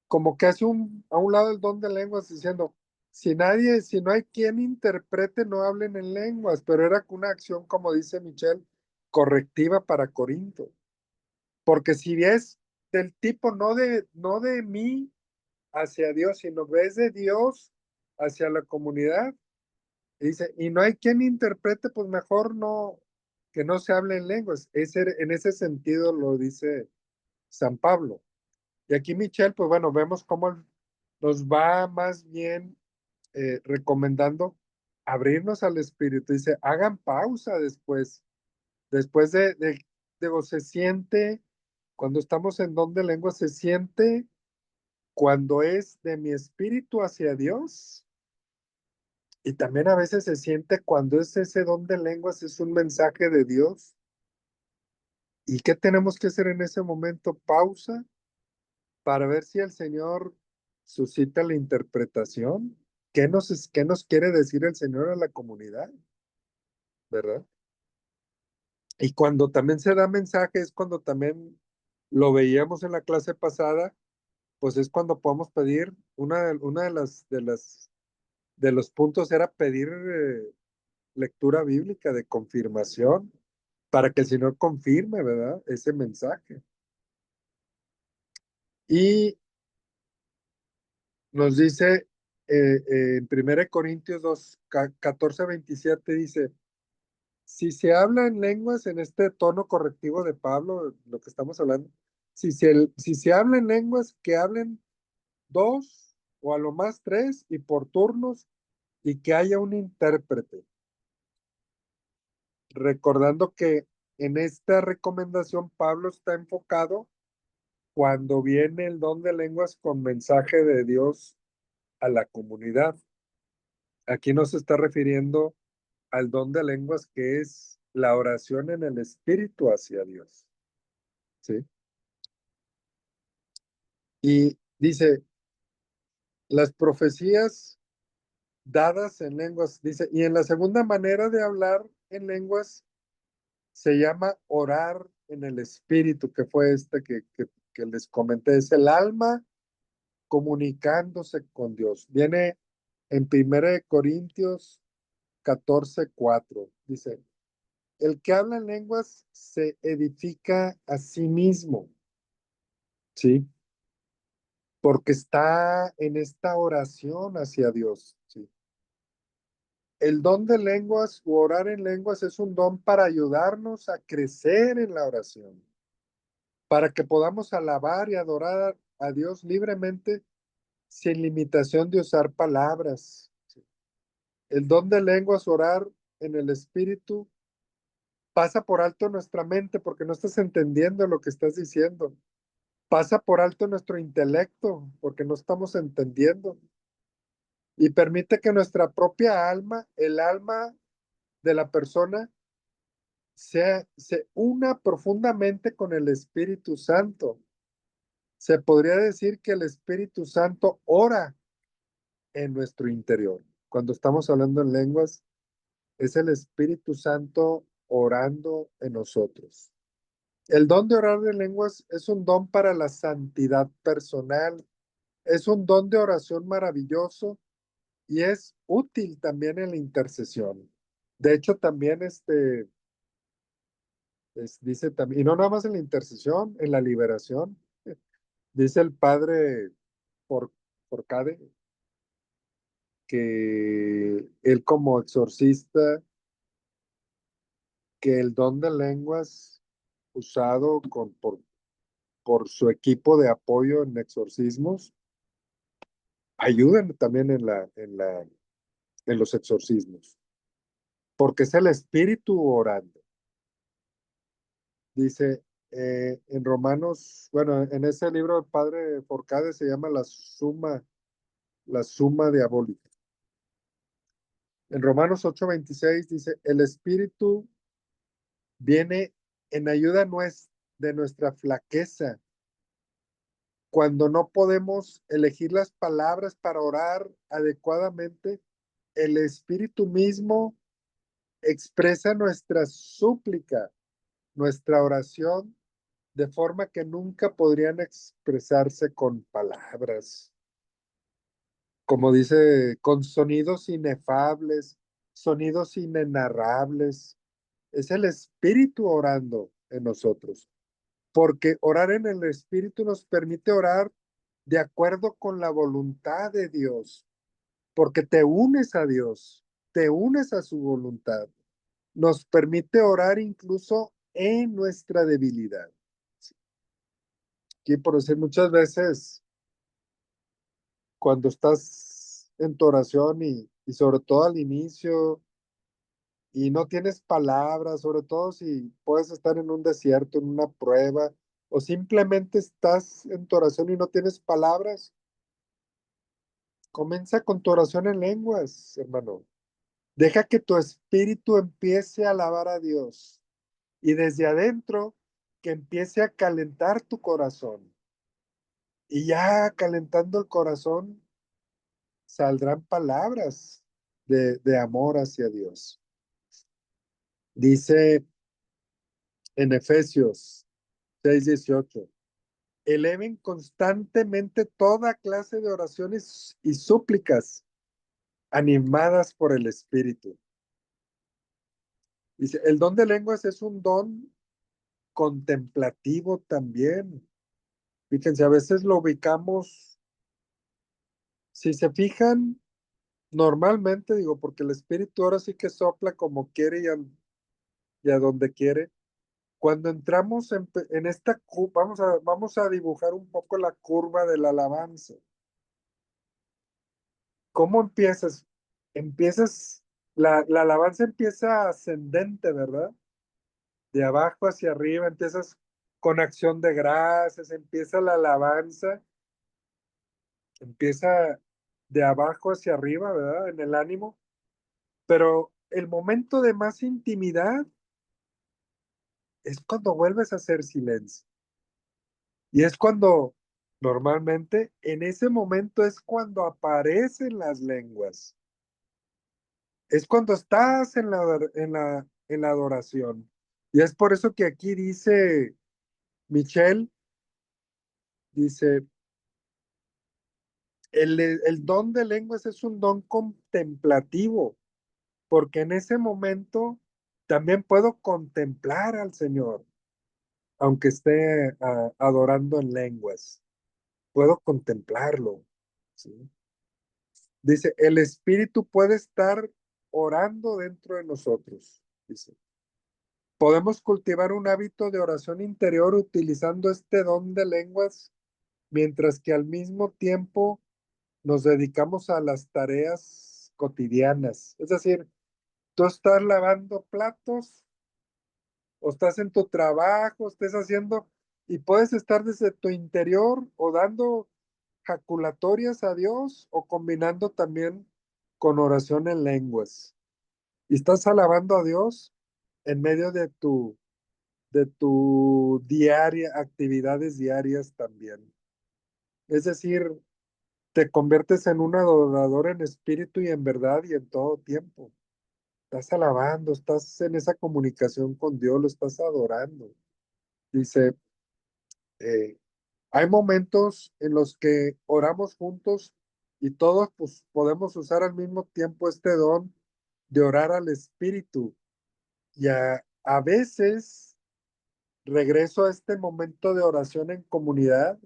Speaker 4: como que hace a un lado el don de lenguas diciendo, si no hay quien interprete, no hablen en lenguas, pero era una acción, como dice Michelle, correctiva para Corinto. Porque si es del tipo no de mí hacia Dios, sino ves de Dios hacia la comunidad, y dice, y no hay quien interprete, pues mejor no, que no se hable en lenguas. En ese sentido lo dice San Pablo. Y aquí Michelle, pues bueno, vemos cómo nos va más bien recomendando abrirnos al Espíritu. Dice, hagan pausa después digo, se siente, cuando estamos en don de lengua, se siente cuando es de mi espíritu hacia Dios. Y también a veces se siente cuando es ese don de lenguas, es un mensaje de Dios. ¿Y qué tenemos que hacer en ese momento? Pausa para ver si el Señor suscita la interpretación. Qué nos quiere decir el Señor a la comunidad? ¿Verdad? Y cuando también se da mensaje, es cuando también lo veíamos en la clase pasada, pues es cuando podemos pedir, una de los puntos era pedir lectura bíblica de confirmación para que el Señor confirme, ¿verdad? Ese mensaje. Y nos dice en 1 Corintios 2, 14, 27, dice, si se habla en lenguas en este tono correctivo de Pablo, lo que estamos hablando, si se habla en lenguas, que hablen dos o a lo más tres y por turnos y que haya un intérprete. Recordando que en esta recomendación Pablo está enfocado cuando viene el don de lenguas con mensaje de Dios a la comunidad. Aquí no se está refiriendo al don de lenguas que es la oración en el espíritu hacia Dios. ¿Sí? Y dice, las profecías dadas en lenguas, dice, y en la segunda manera de hablar en lenguas se llama orar en el espíritu, que fue que les comenté, es el alma comunicándose con Dios. Viene en 1 Corintios 14:4. Dice, el que habla en lenguas se edifica a sí mismo. ¿Sí? porque está en esta oración hacia Dios. ¿Sí? El don de lenguas u orar en lenguas es un don para ayudarnos a crecer en la oración, para que podamos alabar y adorar a Dios libremente sin limitación de usar palabras. ¿Sí? El don de lenguas, orar en el Espíritu, pasa por alto nuestra mente porque no estás entendiendo lo que estás diciendo. Pasa por alto nuestro intelecto porque no estamos entendiendo. Y permite que nuestra propia alma, el alma de la persona, se una profundamente con el Espíritu Santo. Se podría decir que el Espíritu Santo ora en nuestro interior. Cuando estamos hablando en lenguas, es el Espíritu Santo orando en nosotros. El don de orar en lenguas es un don para la santidad personal, es un don de oración maravilloso y es útil también en la intercesión. De hecho, también dice también, y no nada más en la intercesión, en la liberación, dice el padre por Forcade que él como exorcista, que el don de lenguas usado por su equipo de apoyo en exorcismos, ayudan también en los exorcismos, porque es el espíritu orando. Dice en Romanos, bueno, en ese libro del padre Forcade se llama la suma diabólica. En Romanos 8:26 dice, el espíritu viene en ayuda de nuestra flaqueza, cuando no podemos elegir las palabras para orar adecuadamente, el Espíritu mismo expresa nuestra súplica, nuestra oración, de forma que nunca podrían expresarse con palabras. Como dice, con sonidos inefables, sonidos inenarrables. Es el Espíritu orando en nosotros, porque orar en el Espíritu nos permite orar de acuerdo con la voluntad de Dios, porque te unes a Dios, te unes a su voluntad. Nos permite orar incluso en nuestra debilidad. Y por decir muchas veces, cuando estás en tu oración y sobre todo al inicio, y no tienes palabras, sobre todo si puedes estar en un desierto, en una prueba, o simplemente estás en tu oración y no tienes palabras, comienza con tu oración en lenguas, hermano. Deja que tu espíritu empiece a alabar a Dios y desde adentro que empiece a calentar tu corazón. Y ya calentando el corazón saldrán palabras de amor hacia Dios. Dice en Efesios 6:18, eleven constantemente toda clase de oraciones y súplicas animadas por el Espíritu. Dice, el don de lenguas es un don contemplativo también. Fíjense, a veces lo ubicamos, si se fijan, normalmente digo, porque el Espíritu ahora sí que sopla como quiere y a donde quiere. Cuando entramos en esta, vamos a dibujar un poco la curva de la alabanza. ¿Cómo empiezas? La alabanza empieza ascendente, ¿verdad? De abajo hacia arriba, empiezas con acción de gracias, empieza la alabanza, empieza de abajo hacia arriba, ¿verdad? En el ánimo, pero el momento de más intimidad es cuando vuelves a hacer silencio. Y es cuando, normalmente, en ese momento es cuando aparecen las lenguas. Es cuando estás en la adoración. Y es por eso que aquí dice Michelle, dice, el don de lenguas es un don contemplativo, porque en ese momento también puedo contemplar al Señor, aunque esté adorando en lenguas. puedo contemplarlo, ¿sí? Dice, el Espíritu puede estar orando dentro de nosotros, dice. Podemos cultivar un hábito de oración interior utilizando este don de lenguas, mientras que al mismo tiempo nos dedicamos a las tareas cotidianas. Es decir, tú estás lavando platos o estás en tu trabajo, estés haciendo, y puedes estar desde tu interior o dando jaculatorias a Dios o combinando también con oración en lenguas. Y estás alabando a Dios en medio de tu diaria, actividades diarias también. Es decir, te conviertes en un adorador en espíritu y en verdad y en todo tiempo. Estás alabando, estás en esa comunicación con Dios, lo estás adorando. Dice, eh, hay momentos en los que oramos juntos y todos pues, podemos usar al mismo tiempo este don de orar al Espíritu. Y a veces regreso a este momento de oración en comunidad,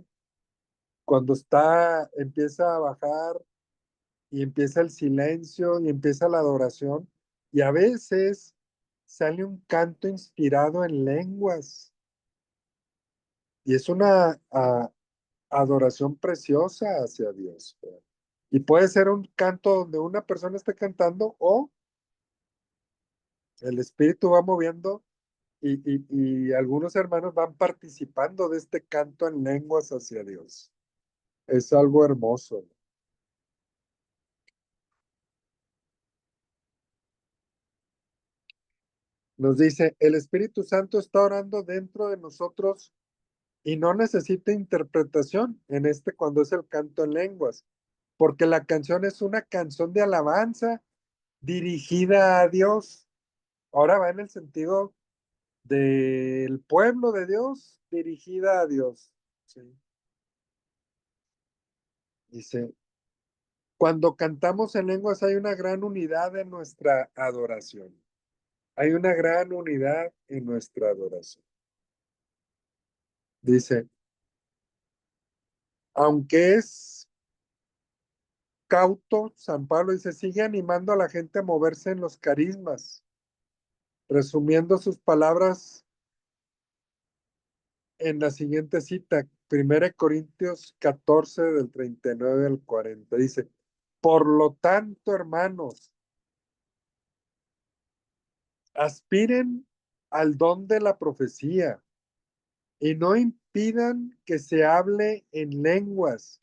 Speaker 4: cuando empieza a bajar y empieza el silencio y empieza la adoración. Y a veces sale un canto inspirado en lenguas. Y es una adoración preciosa hacia Dios. Y puede ser un canto donde una persona esté cantando o el Espíritu va moviendo y algunos hermanos van participando de este canto en lenguas hacia Dios. Es algo hermoso. Nos dice, el Espíritu Santo está orando dentro de nosotros y no necesita interpretación en cuando es el canto en lenguas, porque la canción es una canción de alabanza dirigida a Dios. Ahora va en el sentido del pueblo de Dios dirigida a Dios. ¿Sí? Dice, cuando cantamos en lenguas hay una gran unidad en nuestra adoración. Hay una gran unidad en nuestra adoración. Dice, aunque es cauto, San Pablo dice, sigue animando a la gente a moverse en los carismas, resumiendo sus palabras en la siguiente cita, 1 Corintios 14 del 39 al 40. Dice, por lo tanto, hermanos, aspiren al don de la profecía y no impidan que se hable en lenguas,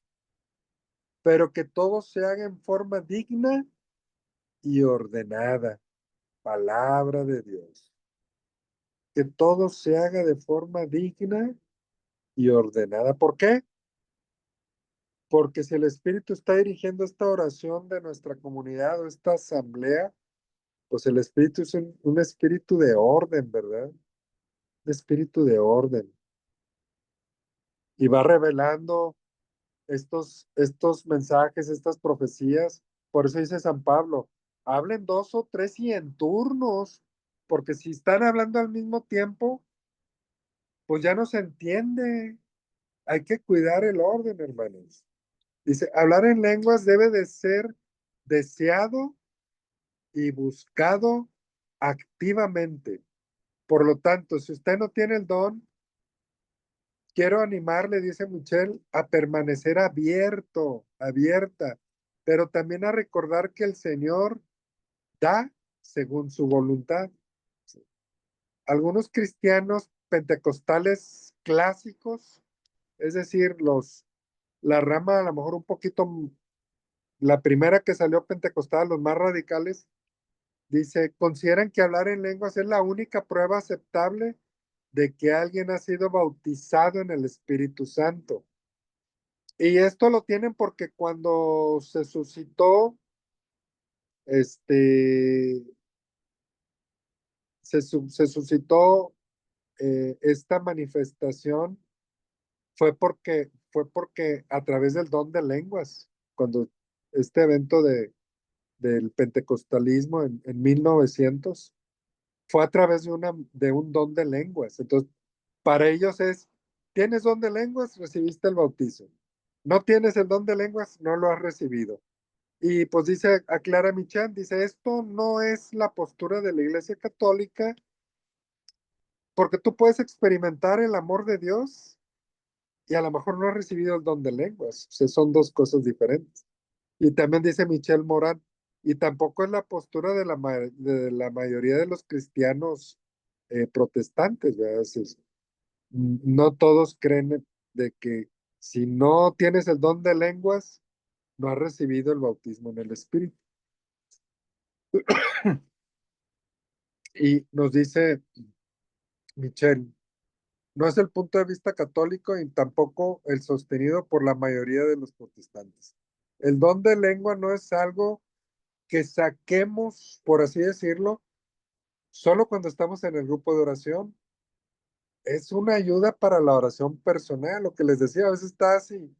Speaker 4: pero que todo se haga en forma digna y ordenada. Palabra de Dios. Que todo se haga de forma digna y ordenada. ¿Por qué? Porque si el Espíritu está dirigiendo esta oración de nuestra comunidad o esta asamblea, pues el Espíritu es un espíritu de orden, ¿verdad? Un espíritu de orden. Y va revelando estos mensajes, estas profecías. Por eso dice San Pablo, hablen dos o tres y en turnos, porque si están hablando al mismo tiempo, pues ya no se entiende. Hay que cuidar el orden, hermanos. Dice, hablar en lenguas debe de ser deseado y buscado activamente. Por lo tanto, si usted no tiene el don, quiero animarle, dice Michelle, a permanecer abierto, abierta, pero también a recordar que el Señor da según su voluntad. Algunos cristianos pentecostales clásicos, es decir, la rama a lo mejor un poquito, la primera que salió pentecostal, los más radicales, dice, consideran que hablar en lenguas es la única prueba aceptable de que alguien ha sido bautizado en el Espíritu Santo. Y esto lo tienen porque cuando se suscitó, este, se suscitó esta manifestación, fue porque a través del don de lenguas, cuando este evento del pentecostalismo en 1900, fue a través de un don de lenguas. Entonces, para ellos es, ¿tienes don de lenguas? Recibiste el bautizo. no tienes el don de lenguas, no lo has recibido. Y pues dice, aclara Michan, dice, esto no es la postura de la Iglesia Católica, porque tú puedes experimentar el amor de Dios y a lo mejor no has recibido el don de lenguas. O sea, son dos cosas diferentes. Y también dice Michelle Morán, y tampoco es la postura de la mayoría de los cristianos protestantes, ¿verdad? No todos creen de que si no tienes el don de lenguas, no has recibido el bautismo en el Espíritu. Y nos dice Michelle, no es el punto de vista católico y tampoco el sostenido por la mayoría de los protestantes. El don de lengua no es algo que saquemos, por así decirlo, solo cuando estamos en el grupo de oración. Es una ayuda para la oración personal, lo que les decía, a veces estás y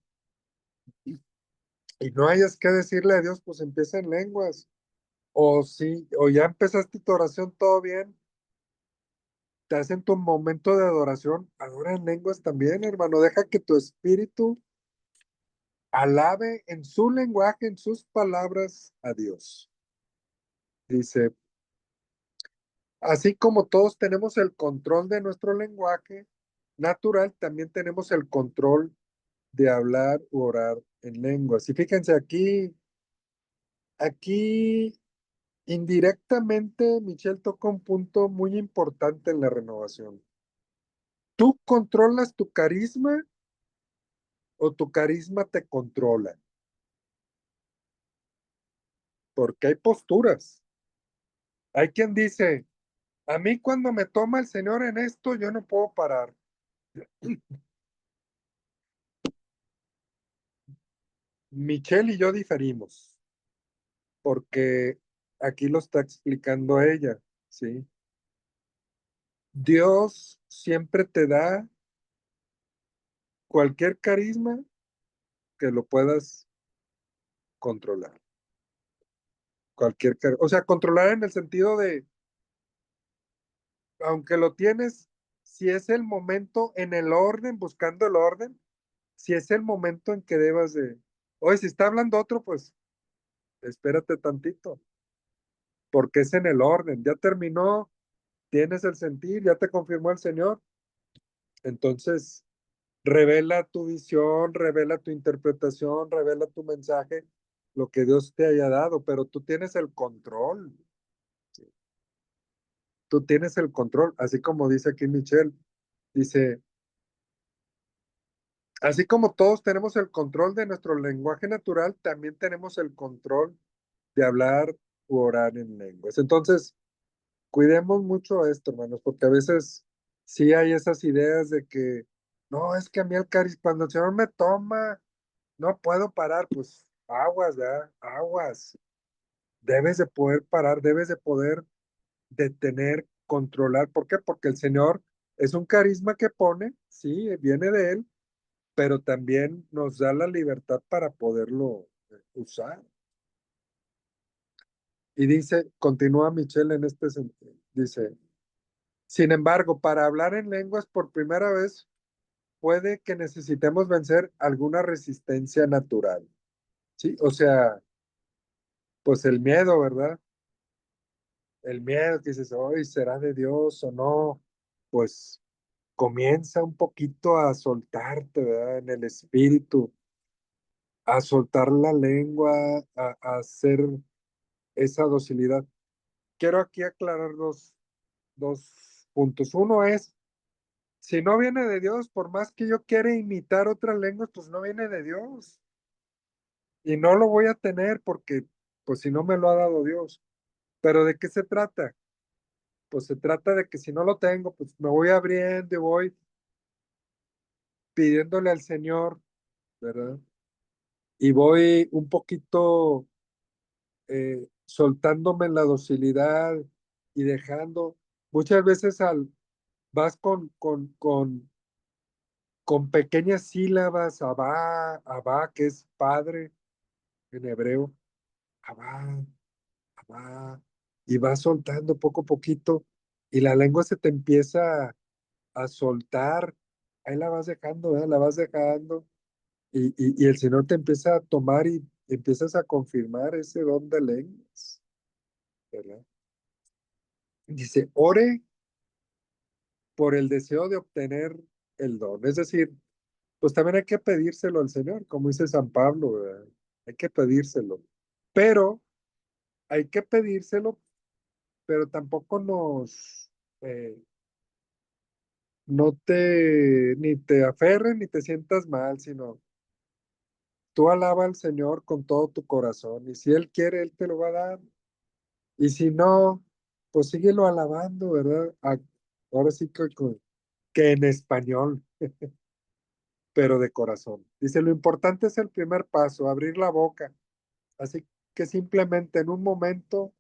Speaker 4: no hayas que decirle a Dios, pues empieza en lenguas. O sí, o ya empezaste tu oración todo bien, te hacen tu momento de adoración, adora en lenguas también, hermano. Deja que tu espíritu alabe en su lenguaje, en sus palabras a Dios. Dice, así como todos tenemos el control de nuestro lenguaje natural, también tenemos el control de hablar u orar en lenguas. Y fíjense aquí indirectamente Michelle toca un punto muy importante en la renovación. ¿Tú controlas tu carisma o tu carisma te controla? Porque hay posturas. Hay quien dice, a mí cuando me toma el Señor en esto, yo no puedo parar. Michelle y yo diferimos, porque aquí lo está explicando ella, ¿sí? Dios siempre te da cualquier carisma que lo puedas controlar. O sea, controlar en el sentido de, aunque lo tienes, si es el momento en el orden, buscando el orden, si es el momento en que debas de, oye, si está hablando otro, pues espérate tantito, porque es en el orden, ya terminó, tienes el sentir, ya te confirmó el Señor, entonces revela tu visión, revela tu interpretación, revela tu mensaje, lo que Dios te haya dado, pero tú tienes el control, tú tienes el control, así como dice aquí Michelle, dice, así como todos tenemos el control de nuestro lenguaje natural, también tenemos el control de hablar u orar en lenguas. Entonces, cuidemos mucho esto, hermanos, porque a veces sí hay esas ideas de que, no, es que a mí el carisma, cuando el Señor me toma, no puedo parar, pues aguas, ¿verdad? Aguas. Debes de poder parar, debes de poder detener, controlar. ¿Por qué? Porque el Señor es un carisma que pone, sí, viene de Él, pero también nos da la libertad para poderlo usar. Y dice, continúa Michelle en este sentido, dice, sin embargo, para hablar en lenguas por primera vez, puede que necesitemos vencer alguna resistencia natural, ¿sí? O sea, pues el miedo, ¿verdad? El miedo que dices, hoy será de Dios o no, pues comienza un poquito a soltarte, ¿verdad? En el espíritu, a soltar la lengua, a hacer esa docilidad. Quiero aquí aclarar dos puntos. Uno es, si no viene de Dios, por más que yo quiera imitar otras lenguas, pues no viene de Dios. Y no lo voy a tener porque, pues si no me lo ha dado Dios. Pero ¿de qué se trata? Pues se trata de que si no lo tengo, pues me voy abriendo y voy pidiéndole al Señor, ¿verdad? Y voy un poquito soltándome en la docilidad y dejando. Muchas veces vas con pequeñas sílabas, abá, abá, que es padre en hebreo, abá, abá, y vas soltando poco a poquito, y la lengua se te empieza a soltar, ahí la vas dejando, ¿verdad? La vas dejando, y el Señor te empieza a tomar y empiezas a confirmar ese don de lenguas, ¿verdad? Dice, ore por el deseo de obtener el don. Es decir, pues también hay que pedírselo al Señor, como dice San Pablo, ¿verdad? Hay que pedírselo. Pero hay que pedírselo, pero tampoco eh, ni te aferres ni te sientas mal, sino tú alaba al Señor con todo tu corazón. Y si Él quiere, Él te lo va a dar. Y si no, pues síguelo alabando, ¿verdad? Ahora sí que en español, pero de corazón. Dice, lo importante es el primer paso, abrir la boca. Así que simplemente en un momento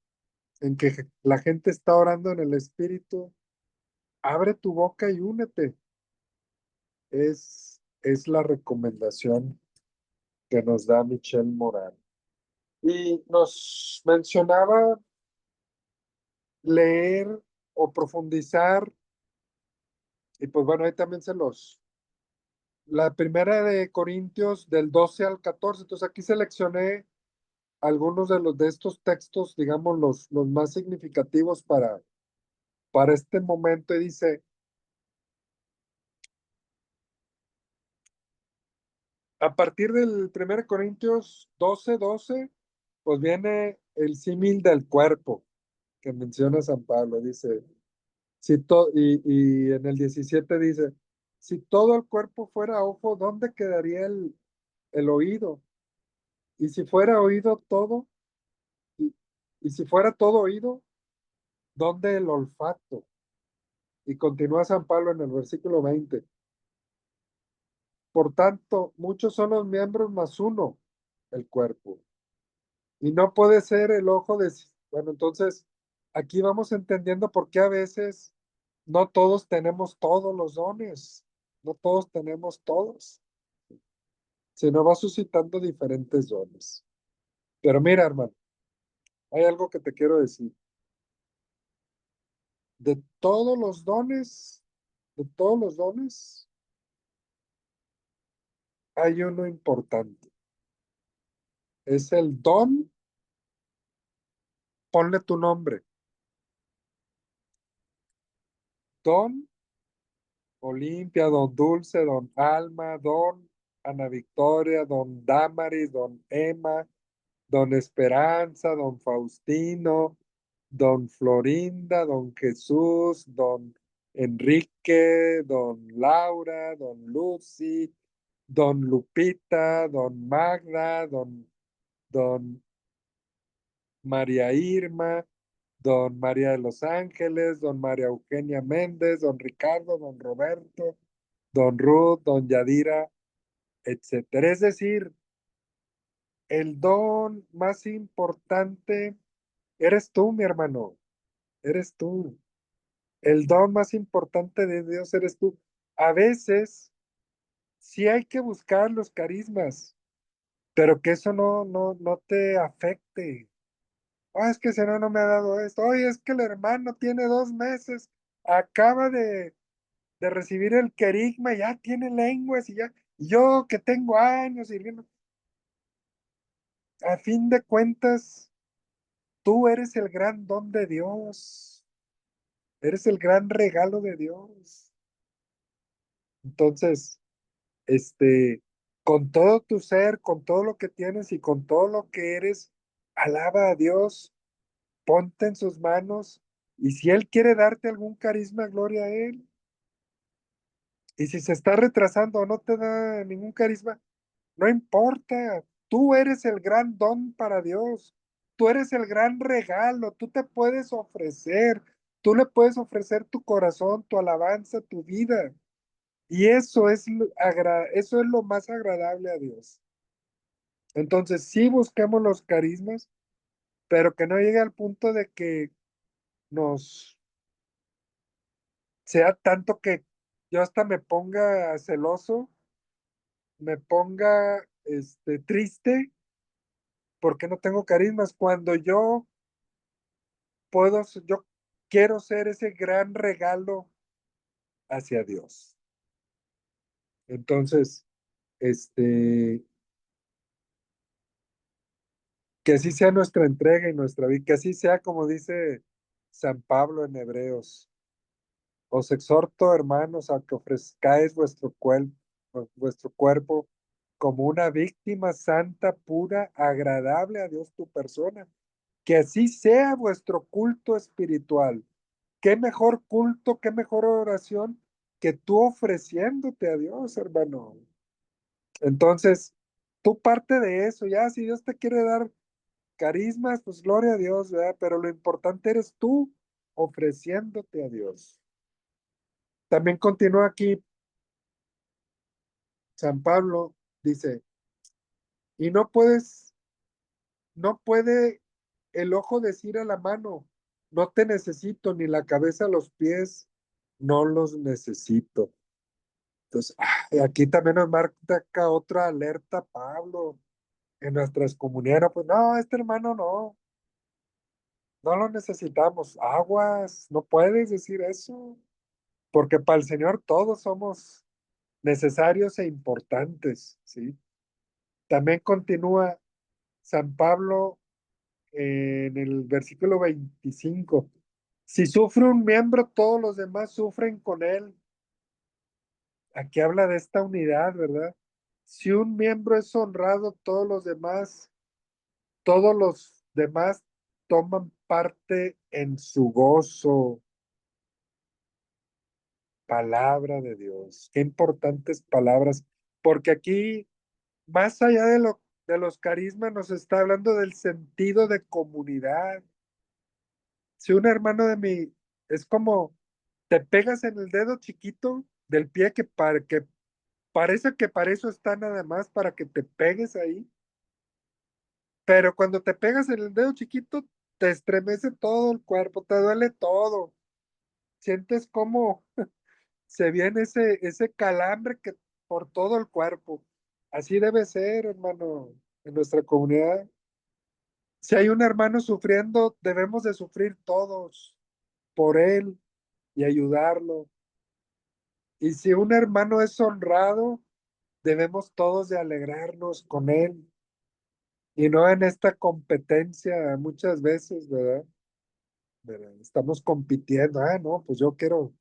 Speaker 4: en que la gente está orando en el Espíritu, abre tu boca y únete. Es la recomendación que nos da Michelle Morán. Y nos mencionaba leer o profundizar, y pues bueno, ahí también la primera de Corintios del 12 al 14. Entonces aquí seleccioné algunos de estos textos, digamos, los más significativos para este momento, y dice, a partir del 1 Corintios 12:12, pues viene el símil del cuerpo que menciona San Pablo. Dice, y en el 17 dice, si todo el cuerpo fuera ojo, ¿dónde quedaría el oído? Y si fuera oído todo, y, y si fuera todo oído, ¿dónde el olfato? Y continúa San Pablo en el versículo 20. Por tanto, muchos son los miembros más uno, el cuerpo. Y no puede ser el ojo de... Bueno, entonces, aquí vamos entendiendo por qué a veces no todos tenemos todos los dones, no todos tenemos todos, sino va suscitando diferentes dones. Pero mira, hermano, hay algo que te quiero decir. De todos los dones, de todos los dones, hay uno importante. Es el don, ponle tu nombre. Don Olimpia, don Dulce, don Alma, don Ana Victoria, don Damaris, don Emma, don Esperanza, don Faustino, don Florinda, don Jesús, don Enrique, don Laura, don Lucy, don Lupita, don Magda, don María Irma, don María de los Ángeles, don María Eugenia Méndez, don Ricardo, don Roberto, don Ruth, don Yadira, etcétera. Es decir, el don más importante eres tú, mi hermano, eres tú. El don más importante de Dios eres tú. A veces sí hay que buscar los carismas, pero que eso no te afecte. Ah, es que ese no me ha dado esto. Oye, es que el hermano tiene 2 meses, acaba de recibir el querigma, ya tiene lenguas y ya. Y yo que tengo años sirviendo. A fin de cuentas, tú eres el gran don de Dios. Eres el gran regalo de Dios. Entonces, con todo tu ser, con todo lo que tienes y con todo lo que eres, alaba a Dios, ponte en sus manos, y si Él quiere darte algún carisma, gloria a Él. Y si se está retrasando o no te da ningún carisma, no importa, tú eres el gran don para Dios, tú eres el gran regalo, tú te puedes ofrecer, tú le puedes ofrecer tu corazón, tu alabanza, tu vida. Y eso es lo más agradable a Dios. Entonces, sí busquemos los carismas, pero que no llegue al punto de que nos sea tanto que yo hasta me ponga celoso, me ponga triste porque no tengo carismas, cuando yo quiero ser ese gran regalo hacia Dios. Entonces, este, que así sea nuestra entrega y nuestra vida, que así sea como dice San Pablo en Hebreos. Os exhorto, hermanos, a que ofrezcáis vuestro cuerpo como una víctima santa, pura, agradable a Dios tu persona. Que así sea vuestro culto espiritual. ¿Qué mejor culto, qué mejor oración que tú ofreciéndote a Dios, hermano? Entonces, tú parte de eso, ya si Dios te quiere dar carismas, pues gloria a Dios, ¿verdad? Pero lo importante eres tú ofreciéndote a Dios. También continúa aquí San Pablo, dice, y no puede el ojo decir a la mano, no te necesito, ni la cabeza a los pies, no los necesito. Entonces, aquí también nos marca otra alerta, Pablo, en nuestras comunidades. No, pues no, este hermano no lo necesitamos. Aguas, no puedes decir eso, porque para el Señor todos somos necesarios e importantes, ¿sí? También continúa San Pablo en el versículo 25. Si sufre un miembro, todos los demás sufren con él. Aquí habla de esta unidad, ¿verdad? Si un miembro es honrado, todos los demás toman parte en su gozo. Palabra de Dios. Qué importantes palabras, porque aquí, más allá de los carismas, nos está hablando del sentido de comunidad. Si un hermano de mí es como te pegas en el dedo chiquito del pie que parece que para eso está nada más, para que te pegues ahí, pero cuando te pegas en el dedo chiquito, te estremece todo el cuerpo, te duele todo, sientes como se viene ese calambre que por todo el cuerpo. Así debe ser, hermano, en nuestra comunidad. Si hay un hermano sufriendo, debemos de sufrir todos por él y ayudarlo. Y si un hermano es honrado, debemos todos de alegrarnos con él y no en esta competencia muchas veces, ¿verdad? ¿Verdad? Estamos compitiendo, no, pues yo quiero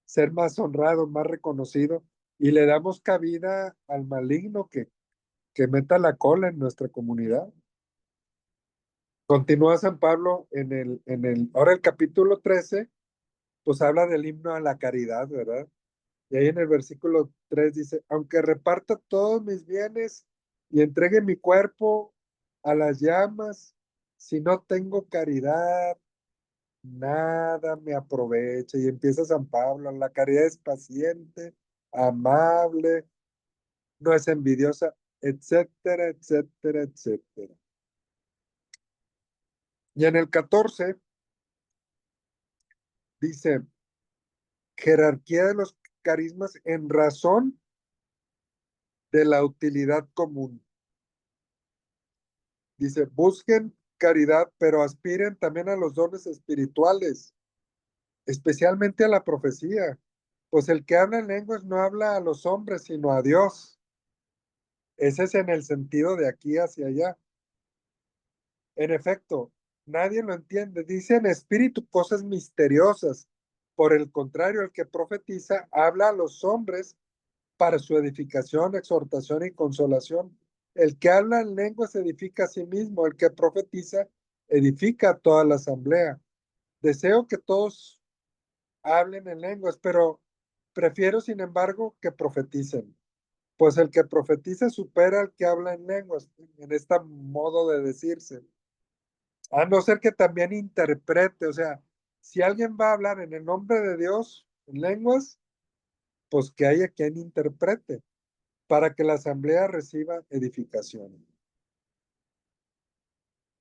Speaker 4: ser más honrado, más reconocido y le damos cabida al maligno que meta la cola en nuestra comunidad. Continúa San Pablo ahora el capítulo 13, pues habla del himno a la caridad, ¿verdad? Y ahí en el versículo 3 dice, aunque reparta todos mis bienes y entregue mi cuerpo a las llamas, si no tengo caridad, nada me aprovecha. Y empieza San Pablo, la caridad es paciente, amable, no es envidiosa, etcétera, etcétera, etcétera. Y en el 14 dice, jerarquía de los carismas en razón de la utilidad común. Dice, busquen caridad, pero aspiren también a los dones espirituales, especialmente a la profecía, pues el que habla en lenguas no habla a los hombres, sino a Dios. Ese es en el sentido de aquí hacia allá. En efecto, nadie lo entiende. Dice en espíritu cosas misteriosas. Por el contrario, el que profetiza habla a los hombres para su edificación, exhortación y consolación. El que habla en lenguas edifica a sí mismo, el que profetiza edifica a toda la asamblea. Deseo que todos hablen en lenguas, pero prefiero, sin embargo, que profeticen, pues el que profetiza supera al que habla en lenguas, en este modo de decirse. A no ser que también interprete, o sea, si alguien va a hablar en el nombre de Dios en lenguas, pues que haya quien interprete para que la asamblea reciba edificación.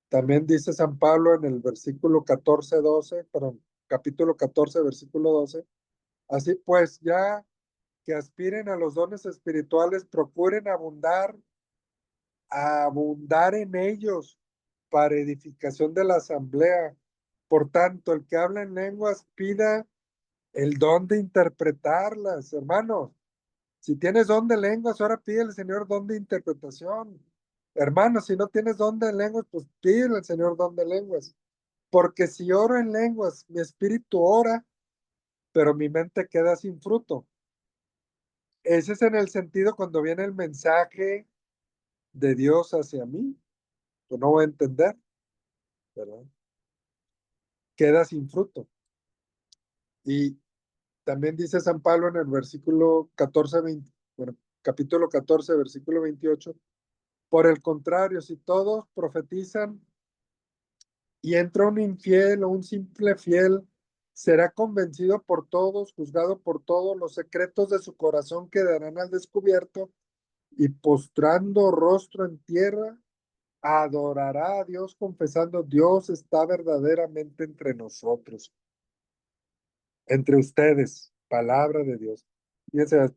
Speaker 4: También dice San Pablo en el versículo 14, 12, perdón, capítulo 14, versículo 12, así pues, ya que aspiren a los dones espirituales, procuren abundar en ellos para edificación de la asamblea. Por tanto, el que habla en lenguas pida el don de interpretarlas, hermanos. Si tienes don de lenguas, ahora pide al Señor don de interpretación. Hermano, si no tienes don de lenguas, pues pide al Señor don de lenguas. Porque si oro en lenguas, mi espíritu ora, pero mi mente queda sin fruto. Ese es en el sentido cuando viene el mensaje de Dios hacia mí, pues no voy a entender, ¿verdad? Queda sin fruto. Y también dice San Pablo en el versículo 14, 20, bueno, capítulo 14, versículo 28, por el contrario, si todos profetizan y entra un infiel o un simple fiel, será convencido por todos, juzgado por todos, los secretos de su corazón quedarán al descubierto y postrando rostro en tierra, adorará a Dios confesando, Dios está verdaderamente entre nosotros, entre ustedes, palabra de Dios. Fíjense,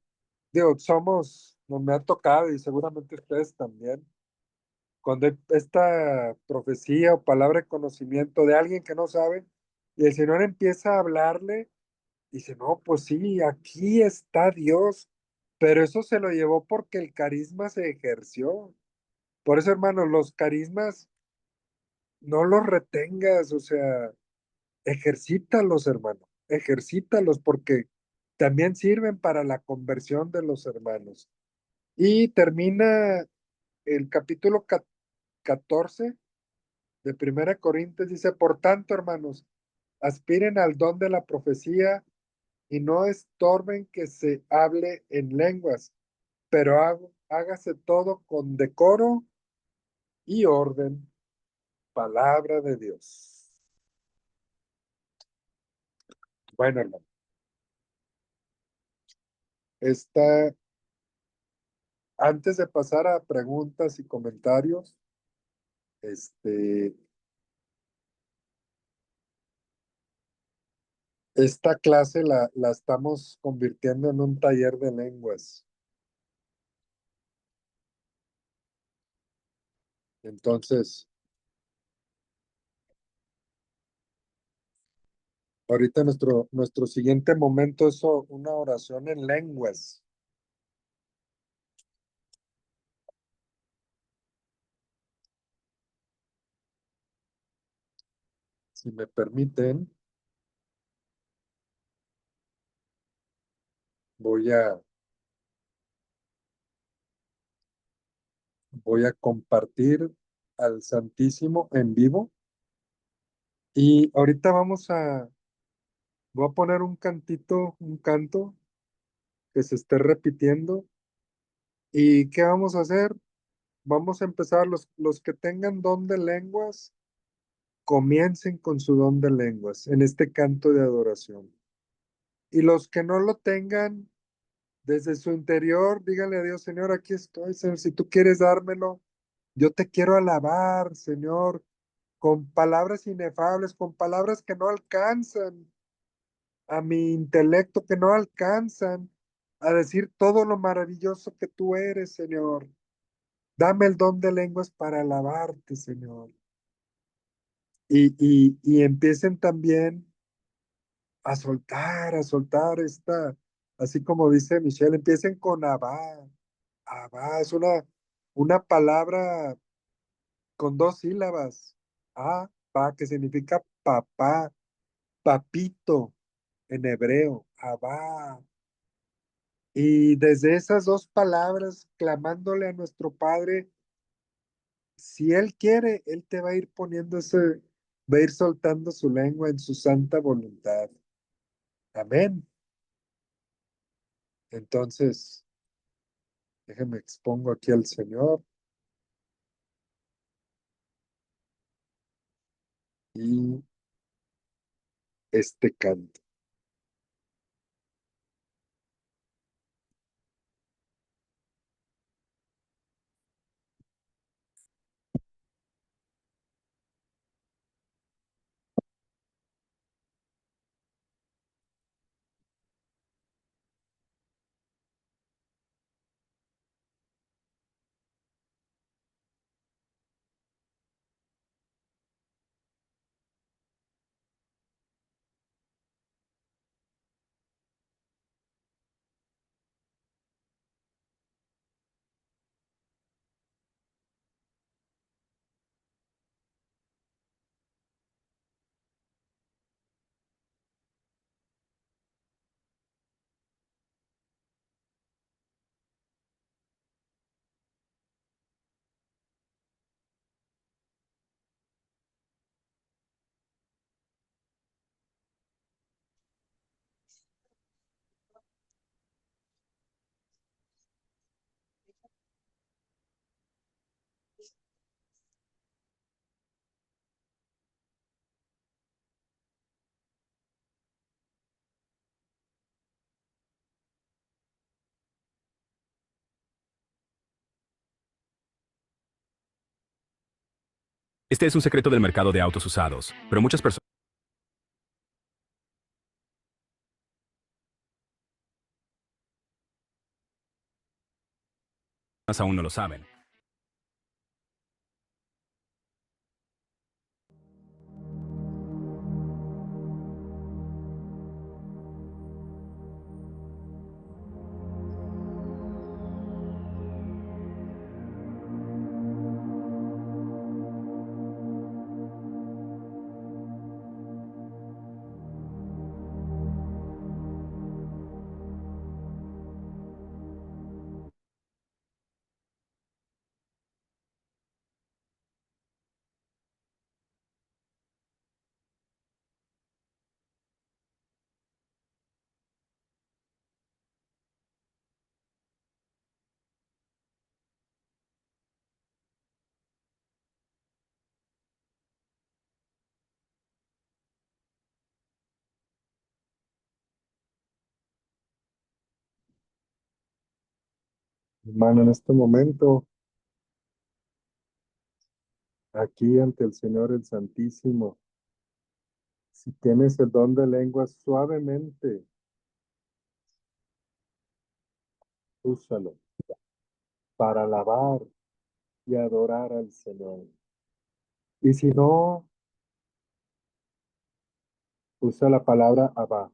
Speaker 4: digo, nos me ha tocado y seguramente ustedes también, cuando hay esta profecía o palabra de conocimiento de alguien que no sabe, y el Señor empieza a hablarle, dice, no, pues sí, aquí está Dios, pero eso se lo llevó porque el carisma se ejerció. Por eso, hermanos, los carismas no los retengas, o sea, ejercítalos, hermano, ejercítalos porque también sirven para la conversión de los hermanos. Y termina el capítulo 14 de Primera Corintios, dice, por tanto, hermanos, aspiren al don de la profecía y no estorben que se hable en lenguas, pero hágase todo con decoro y orden, palabra de Dios. Bueno, hermano, esta, antes de pasar a preguntas y comentarios, este, esta clase la estamos convirtiendo en un taller de lenguas. Entonces, ahorita nuestro siguiente momento es una oración en lenguas. Si me permiten, voy a, voy a compartir al Santísimo en vivo y ahorita voy a poner un cantito, un canto que se esté repitiendo. ¿Y qué vamos a hacer? Vamos a empezar, los que tengan don de lenguas, comiencen con su don de lenguas en este canto de adoración. Y los que no lo tengan, desde su interior, díganle a Dios, Señor, aquí estoy, Señor, si tú quieres dármelo, yo te quiero alabar, Señor, con palabras inefables, con palabras que no alcanzan a mi intelecto, que no alcanzan a decir todo lo maravilloso que tú eres, Señor. Dame el don de lenguas para alabarte, Señor. Y empiecen también a soltar esta, así como dice Michelle, empiecen con Abba. Abba es una palabra con dos sílabas. Abba, que significa papá, papito en hebreo. Abba. Y desde esas dos palabras, clamándole a nuestro Padre, si Él quiere, Él te va a ir poniendo va a ir soltando su lengua en su santa voluntad. Amén. Entonces, déjeme expongo aquí al Señor y este canto.
Speaker 7: Este es un secreto del mercado de autos usados, pero muchas personas aún no lo saben.
Speaker 4: Hermano, en este momento, aquí ante el Señor el Santísimo, si tienes el don de lenguas, suavemente, úsalo para alabar y adorar al Señor. Y si no, usa la palabra Abba.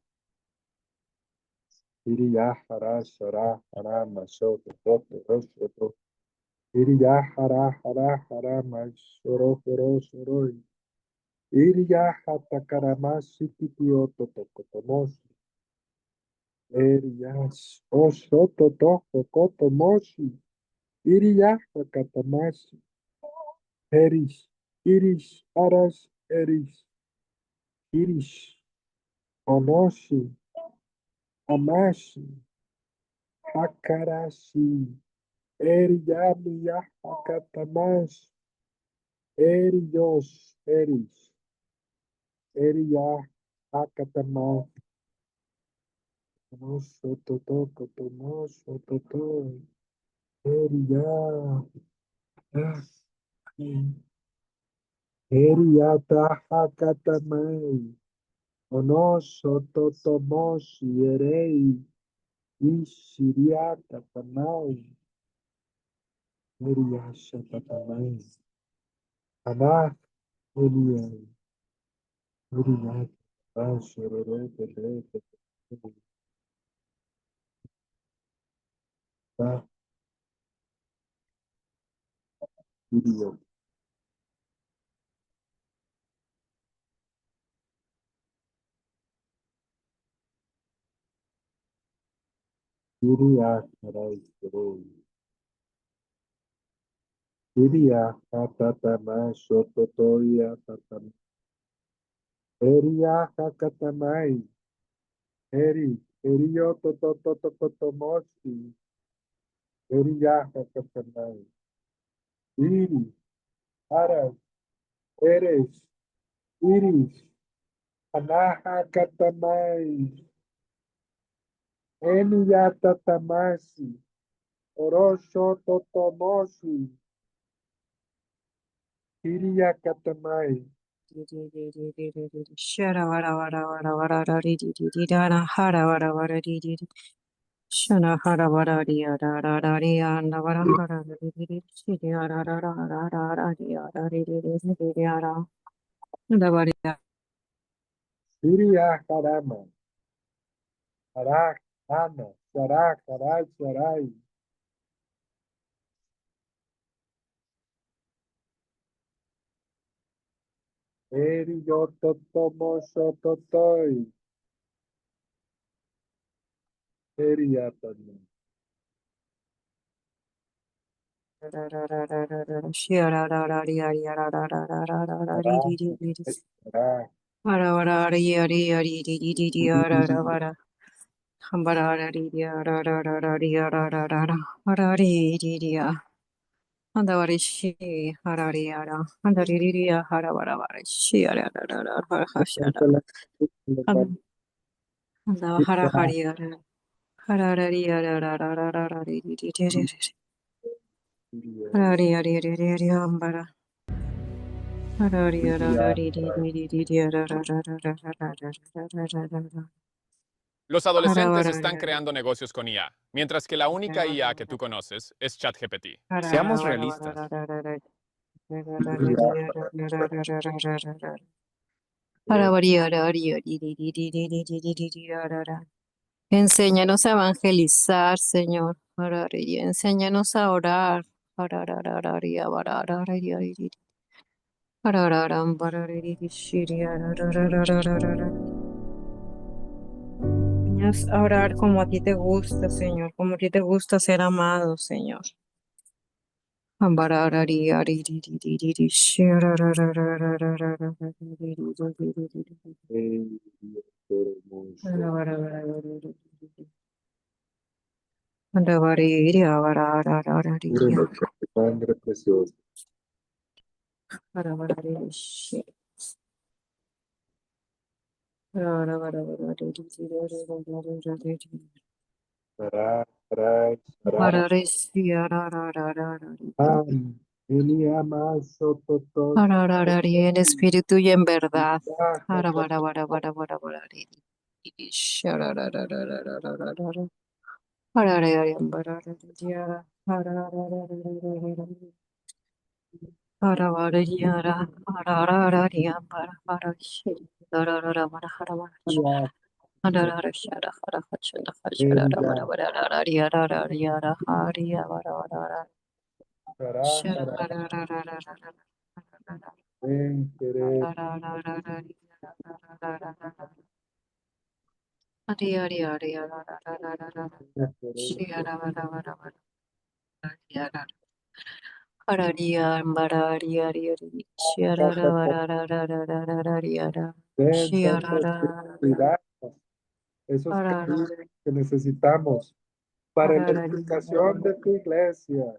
Speaker 4: Iriya hara shara hara masho toto rosho. Iriya hara hara hara mashoro horo shoroi. Iriya hatakaramashi titio totokotomoshi. Eriyash oshoto toho kotomoshi. Iriya hakatamashi. Erish. Irish arash erish. Irish. Onoshi. Amashi. Hakarashi. Eriyamiya hakatamashi. Eriyos. Erish. Eriya hakatamashi. Mosototo kotomosototo. Eriya. Eriata hakatamai. Onosototomoshi erei. Ishiriata tamai. Eriasha tatamai. Anach Eliai. Eriat. Ashororete rete. Ta Irio. Iria karai seroi. Iria hatatamai shototoria tatamai. Eria hakatamai. Erio tototototomoshi. Eria hakatamai. Iri, Aras, Eres, Iris, Anaha katamai. Enia tatamasi. Orosho totomoshi. Iria katamai.
Speaker 5: Shara vara vara vara vara rari di di di dana hara vara vara di di di shana hara vara di ara ra ra ri anda vara hara di di di shiri ara ra ra ra ra ra di ara di di di di di ara anda vara
Speaker 4: Iria karama. Arak, Ana, Sarak, Arai, Sarai. Eri yo totomoso totoi. Eri atani.
Speaker 5: ra ra ra ra ra ra shira ra ra ri ari ara ra ra ra ra ra ra di di di di di
Speaker 4: Arak.
Speaker 5: vara vara ri ari ari di di di di ara ra vara hambara ra di di ara ra ra ra ri ara ra ra ra ara ri di di ya Andavarishi Harariara, Andariria Haravarashi, Hashara, Andavahara Hariara, Hararia, Hararia, Ambara.
Speaker 8: Los adolescentes están creando negocios con IA, mientras que la única IA que tú conoces es ChatGPT. Seamos realistas.
Speaker 5: Enséñanos a evangelizar, Señor. Enséñanos a orar. Enséñanos a orar como a ti te gusta, Señor, como a ti te gusta ser amado, Señor.
Speaker 4: Sangre preciosa. Sarai, Sarai, Sarai. Elia Maso, Totot,
Speaker 5: En espíritu y en verdad.
Speaker 4: Baja, Elia, Sarai, ven, querer, ven, Santo Espíritu, danos esos caminos que necesitamos para la edificación de tu iglesia.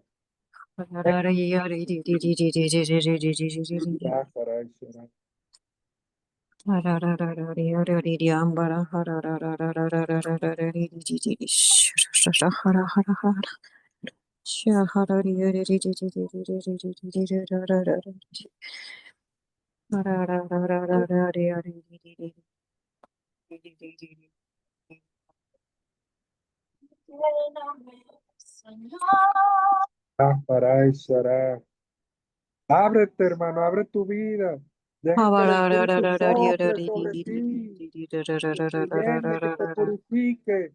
Speaker 4: Elia, Sarai, Sarai. Sarai, Sarai. Ábrete, hermano, abre tu vida. Deja que el Espíritu sople sobre ti, que te llene, que te purifique.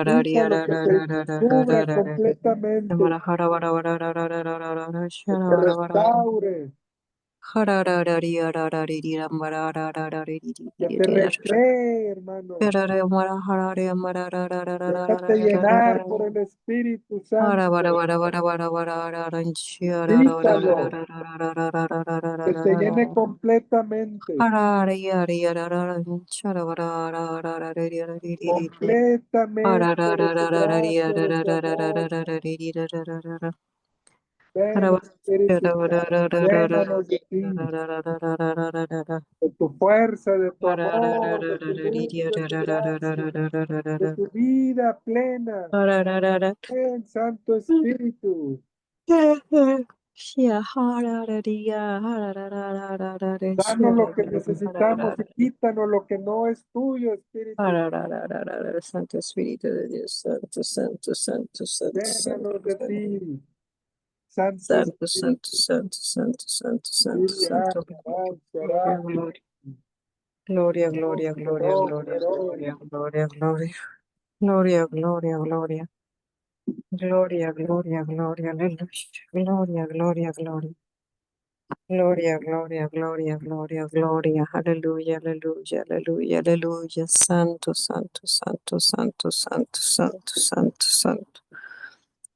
Speaker 4: Invítalo que te cubra completamente, que te restaure, que te recree, hermano. Déjate llenar por el Espíritu Santo. Invítalo, que te llene completamente, completamente de su gracia, de su amor. Ven, Espíritu Santo, llénanos de ti, de tu fuerza, de tu amor, de tu luz, de tu gracia, de tu vida plena. Ven, Santo Espíritu, danos lo que necesitamos y quítanos lo que no es tuyo, Espíritu.
Speaker 5: Santo Espíritu de Dios, Santo, Santo, Santo, Santo, Santo,
Speaker 4: Llénanos de ti, Santo
Speaker 5: Santo,
Speaker 4: Espíritu.
Speaker 5: Santo, Santo, Santo, Santo,
Speaker 4: Iria,
Speaker 5: Santo.
Speaker 4: Sarai,
Speaker 5: Gloria,
Speaker 4: Sarai.
Speaker 5: gloria, gloria, gloria,
Speaker 4: Quiero,
Speaker 5: gloria,
Speaker 4: quiero.
Speaker 5: gloria, gloria, gloria, gloria, gloria, gloria, gloria, gloria, gloria, aleluya, gloria, gloria, gloria. Gloria, gloria, gloria, gloria, gloria, aleluya, aleluya, aleluya, aleluya, santo, santo, santo, santo, santo, santo, santo, santo,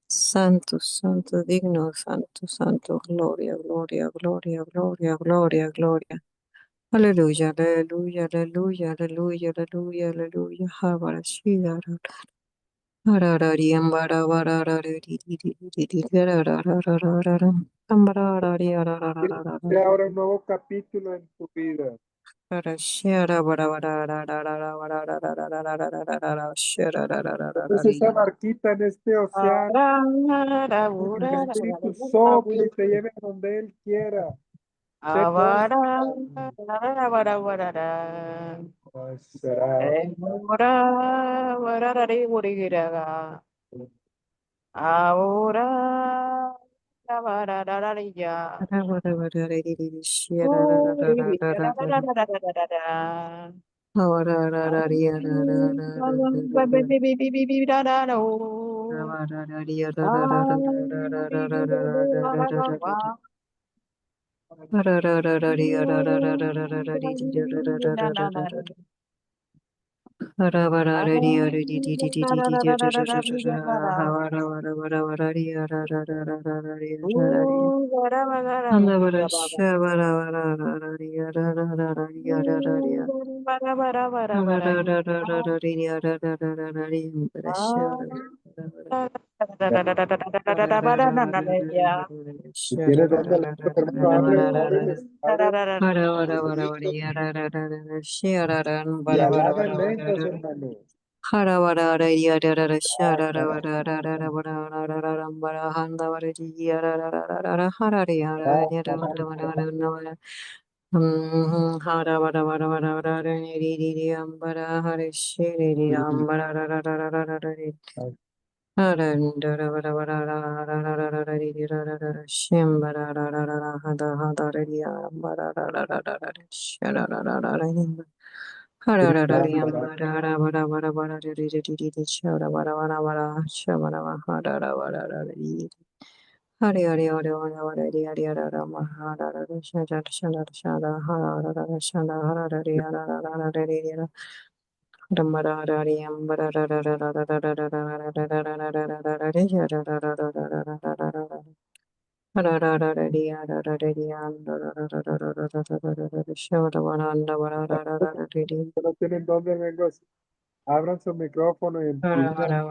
Speaker 5: santo, santo, digno, santo, santo, gloria, gloria, gloria, gloria, gloria, gloria. Aleluya, aleluya, aleluya, aleluya, aleluya, aleluya, habarashida, hararariam,
Speaker 4: Que ahora un nuevo capítulo en tu vida. Es esa barquita en este océano, que el Espíritu sople y te lleve a donde Él quiera. Checos.
Speaker 5: Avara, vara, vara, vara,
Speaker 4: Será.
Speaker 5: vara, vara, rari, vuri, giraga. Ahora, vara, vara, rari, ya. Uri, ra, ra, ra, ra, ra, ra, ra, ra. Ah, ba, ba, bi, bi, bi, bi, bi, ra, ra, ra, oh. Ah, ri, ri, ri, ri, ra, ra, ra, ra. Na, na, na, na. Ah, ra, ra, ra, ra, ra, ra, ra, ri, ra, ra, ra. Ra, ra, ra, ra,
Speaker 3: Anda
Speaker 5: ri,
Speaker 3: bara
Speaker 5: ra, ra, ra.
Speaker 3: sha bara bara ra ra ri ya ra ra ra ra ri ya ra ra ri ya
Speaker 5: Ba, ra, ba, ra, ba, ra,
Speaker 3: ra
Speaker 5: ba,
Speaker 3: ra
Speaker 5: ra, ri.
Speaker 3: ra ra ra ra ri ya ra ra ra ra ra ri bara sha
Speaker 5: Ah,
Speaker 3: ra ra ra
Speaker 5: ra, ra, ra, ra, ra, ra, ra, ra,
Speaker 3: ra
Speaker 5: ra,
Speaker 3: ra
Speaker 5: ba,
Speaker 3: ra
Speaker 5: ra,
Speaker 3: ra
Speaker 5: na, na,
Speaker 3: ra
Speaker 5: na, ya.
Speaker 4: Si
Speaker 3: sha ra
Speaker 4: tienes
Speaker 3: ra
Speaker 4: donde
Speaker 3: ra
Speaker 4: leer,
Speaker 3: ra ra
Speaker 4: hermano,
Speaker 3: ra
Speaker 4: abre,
Speaker 3: ra ra ra
Speaker 4: ábrele,
Speaker 5: Ra, ra,
Speaker 4: abre
Speaker 5: ra, ra, ra.
Speaker 3: Bara bara bara bara
Speaker 4: librito
Speaker 3: ya ra ra ra ra ra sha ra ra
Speaker 4: y
Speaker 3: bara bara
Speaker 4: alaba
Speaker 3: bara
Speaker 4: en
Speaker 3: bara
Speaker 4: lenguas,
Speaker 3: ra
Speaker 4: hermano.
Speaker 3: hara bara ra ya ra ra ra sha
Speaker 4: Ah,
Speaker 3: ra ra
Speaker 4: caray.
Speaker 3: bara ra ra ra bara ra ra ra ra bara handa bara ri ya ra ra ra ra ra ra hara ri ya ra
Speaker 4: Ah,
Speaker 3: ya ra
Speaker 4: caray,
Speaker 3: bara bara
Speaker 4: caray.
Speaker 3: ra bara hara bara bara bara bara ra ni ri ri ri ambara hare shi ri ri ambara ra ra ra ra ra ra ra ri
Speaker 4: Ah,
Speaker 3: hara nda ra bara bara ra ra ra ra ra ra ri ri ra ra ra ra shim bara ra ra ra ra hada hada ri ri ambara ra ra ra ra ra ra shi ra ra ra ra ra ri hara ra ra
Speaker 4: ah,
Speaker 3: ri
Speaker 4: caray.
Speaker 3: ambara ra bara bara bara ri ri ri ri ri ri shi ra bara bara bara shi bara bara hara ra bara ra ra ri Hari hari hari hari hari hari hari hari hari hari hari shanda shanda shanda hari hari shanda hari hari hari hari hari hari Dambara hari ambara hari hari hari hari hari
Speaker 4: Que no tienen donde lenguas, abran su micrófono y empiecen a hablar.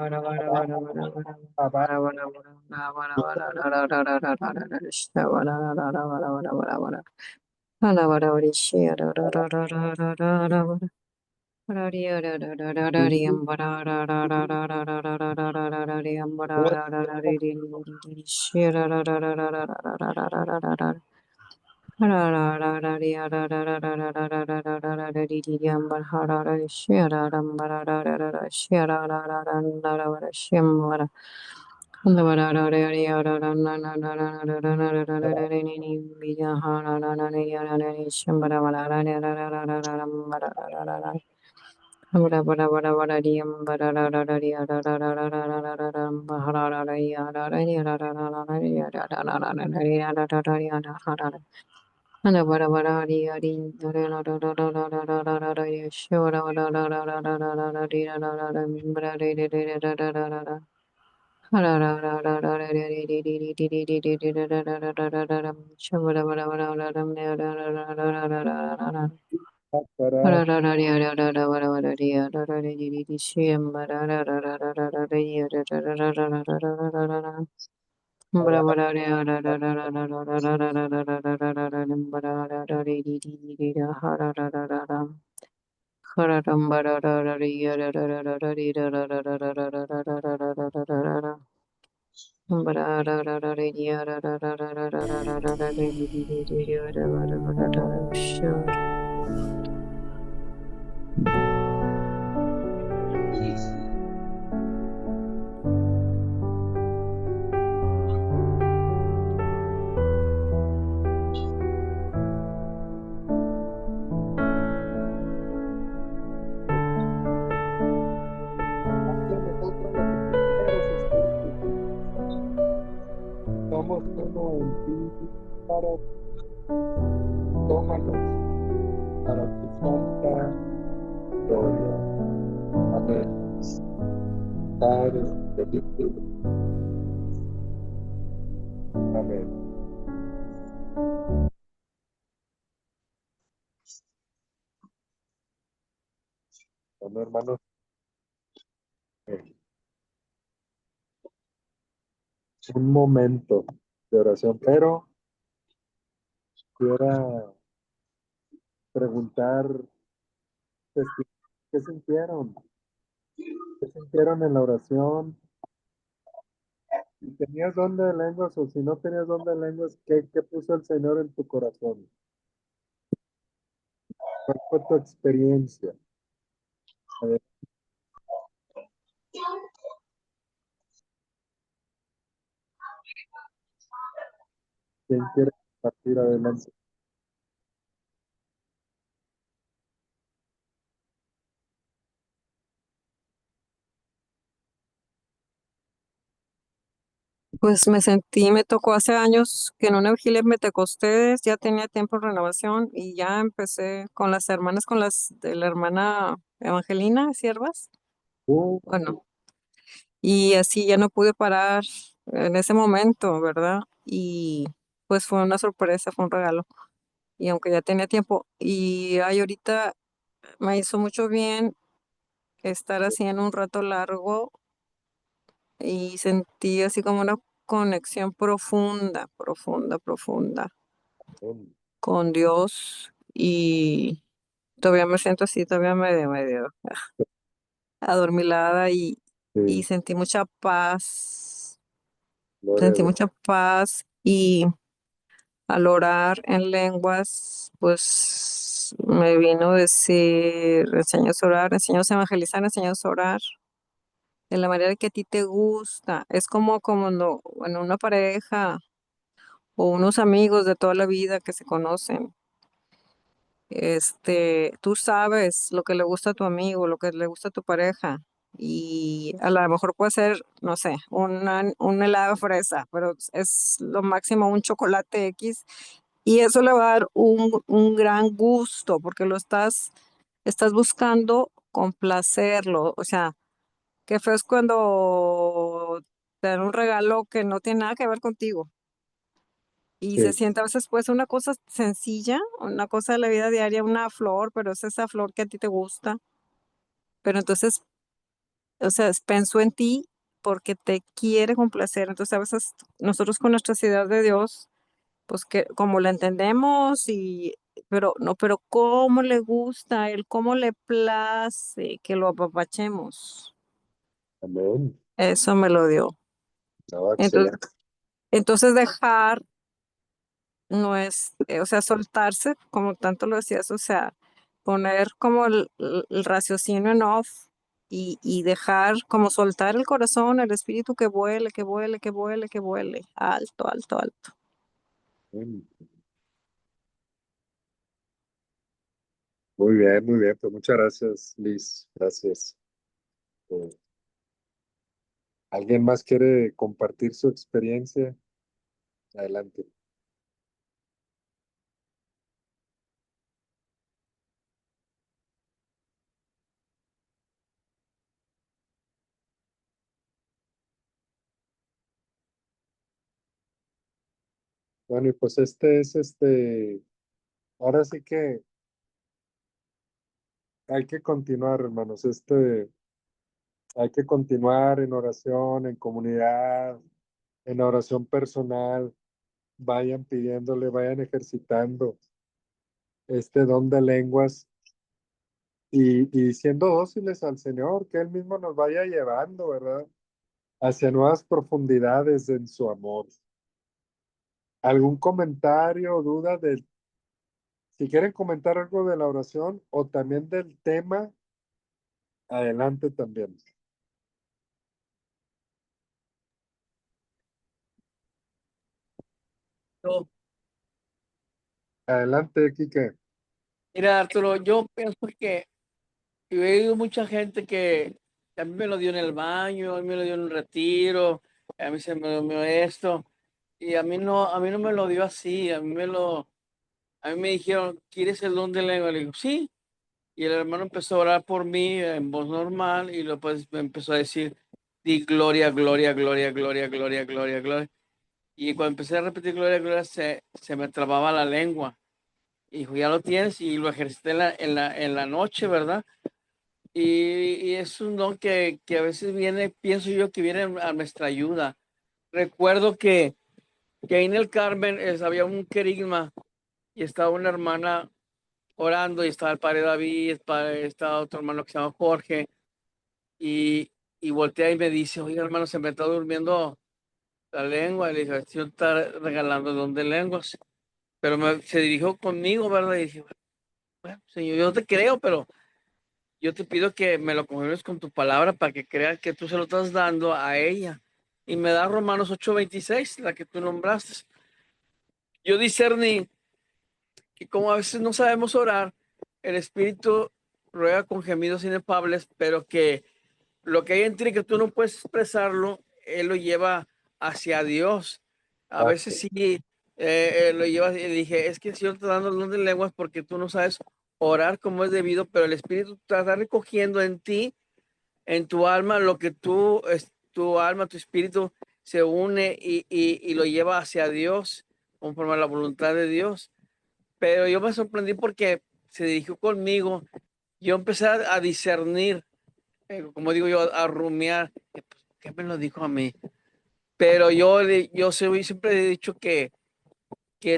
Speaker 4: Hara bara bara hari hari hare ra ra ra ra ra ra ra ra ra ra shiva ra ra ra ra ra ra ra ra ra ri ra ra ra ra bara re re re re ra ra ra ra ra hara ra ra ra ra ra re re re re re re re re re re ra ra ra ra ra ra ra ra shiva ra bara bara ra ra ra ra ra ra ra ra ra ra ra ra Ah,
Speaker 3: hara
Speaker 4: caray.
Speaker 3: ra ra ri ra ra ra bara bara ri ra ra re re re re shiva ra ra ra ra ra ra ra re ra ra ra ra ra ra ra ra ra ra ra Bara bara re ra ra ra ra ra ra ra ra ra ra ra ra ra ra ra ra bara ra ra re re re re ra ha ra ra ra ra ra hararam bara ra ra re ra ra ra ra ra re ra ra ra ra ra ra ra ra ra ra ra ra ra ra ra bara ra ra ra re ra ra ra ra ra ra ra ra ra ra ra re re re re re ra ra bara bara ra ra sure
Speaker 4: Hazle nosotros lo que tú quieras, Espíritu. Somos uno en ti, para tómanos para tu santa gloria. Amén. Padre, bendito. Amén. Bueno, hermanos, eh, un momento de oración, pero quiera preguntar, ¿qué sintieron? ¿Qué sintieron en la oración? Si tenías don de lenguas o si no tenías don de lenguas, ¿qué puso el Señor en tu corazón? ¿Cuál fue tu experiencia? A ver, ¿quién quiere partir adelante?
Speaker 5: Pues me tocó hace años que en una vigilia en Pentecostés ya tenía tiempo de renovación y ya empecé con las hermanas, con las de la hermana Evangelina, siervas.
Speaker 4: Uh,
Speaker 5: Bueno, y así ya no pude parar en ese momento, ¿verdad? Y pues fue una sorpresa, fue un regalo. Y aunque ya tenía tiempo, y ay, ahorita me hizo mucho bien estar así en un rato largo y sentí así como una conexión profunda, profunda, profunda con Dios y todavía me siento así, todavía medio adormilada y
Speaker 4: sí, gloria a
Speaker 5: sentí
Speaker 4: Dios.
Speaker 5: mucha paz y al orar en lenguas, pues me vino a decir, enseñas a orar, enseñas a evangelizar, enseñas a orar de la manera que a ti te gusta. Es como no, en una pareja o unos amigos de toda la vida que se conocen. Tú sabes lo que le gusta a tu amigo, lo que le gusta a tu pareja. Y a lo mejor puede ser, no sé, un helado de fresa, pero es lo máximo un chocolate X. Y eso le va a dar un gran gusto porque estás buscando complacerlo. O sea, qué feo es cuando te dan un regalo que no tiene nada que ver contigo. Y se
Speaker 4: Sí,
Speaker 5: siente a veces pues una cosa sencilla, una cosa de la vida diaria, una flor, pero es esa flor que a ti te gusta. Pero entonces, o sea, pensó en ti porque te quiere complacer. Entonces a veces nosotros con nuestra ciudad de Dios, pues que como la entendemos pero no, pero cómo le gusta a él, cómo le place que lo apapachemos.
Speaker 4: amén.
Speaker 5: Eso me lo dio.
Speaker 4: No,
Speaker 5: Entonces,
Speaker 4: excelente.
Speaker 5: entonces dejar no es, o sea, soltarse, como tanto lo decías, o sea, poner como el raciocinio en off y dejar como soltar el corazón, el espíritu que vuele, que vuele, que vuele, que vuele, alto, alto, alto.
Speaker 4: Mm, muy bien, muy bien. Pues muchas gracias, Liz. Gracias. Eh, ¿Alguien más quiere compartir su experiencia? Adelante. Bueno, y pues ahora sí que hay que continuar, hermanos. Hay que continuar en oración, en comunidad, en oración personal. Vayan pidiéndole, vayan ejercitando este don de lenguas y siendo dóciles al Señor, que Él mismo nos vaya llevando, ¿verdad? Hacia nuevas profundidades en su amor. ¿Algún comentario o duda si quieren comentar algo de la oración o también del tema, adelante también.
Speaker 9: Yo-
Speaker 4: Adelante, Quique.
Speaker 9: Mira, Arturo, yo pienso que yo he oído mucha gente que a mí me lo dio en el baño, a mí me lo dio en un retiro, a mí se me lo dio esto, y a mí no me lo dio así, a mí me dijeron, ¿quieres el don de lengua? Le digo, sí, y el hermano empezó a orar por mí en voz normal, y después me empezó a decir, di gloria, gloria, gloria, gloria, gloria, gloria, gloria, y cuando empecé a repetir gloria, gloria, se me trababa la lengua. Hijo, ya lo tienes y lo ejercité en la noche, ¿verdad? Y es un don que a veces viene, pienso yo que viene a nuestra ayuda. Recuerdo que ahí en el Carmen había un querigma y estaba una hermana orando y estaba el padre David, estaba otro hermano que se llama Jorge y voltea y me dice, oye hermano, se me está durmiendo la lengua. Y le dije, el Señor está regalando el don de lenguas. Pero se dirigió conmigo, ¿verdad? Y dije, bueno, Señor, yo te creo, pero yo te pido que me lo confirmes con tu palabra para que creas que tú se lo estás dando a ella. Y me da Romanos 8:26, la que tú nombraste. Yo discerní que como a veces no sabemos orar, el Espíritu ruega con gemidos inefables, pero que lo que hay en ti que tú no puedes expresarlo, Él lo lleva hacia Dios. A veces sí lo lleva y dije, es que el Señor te está dando el don de lenguas porque tú no sabes orar como es debido, pero el Espíritu te está recogiendo en ti, en tu alma, lo que tu alma, tu espíritu se une y lo lleva hacia Dios, conforme a la voluntad de Dios. Pero yo me sorprendí porque se dirigió conmigo. Yo empecé a discernir, como digo yo, a rumiar. ¿Qué me lo dijo a mí? Pero yo siempre he dicho que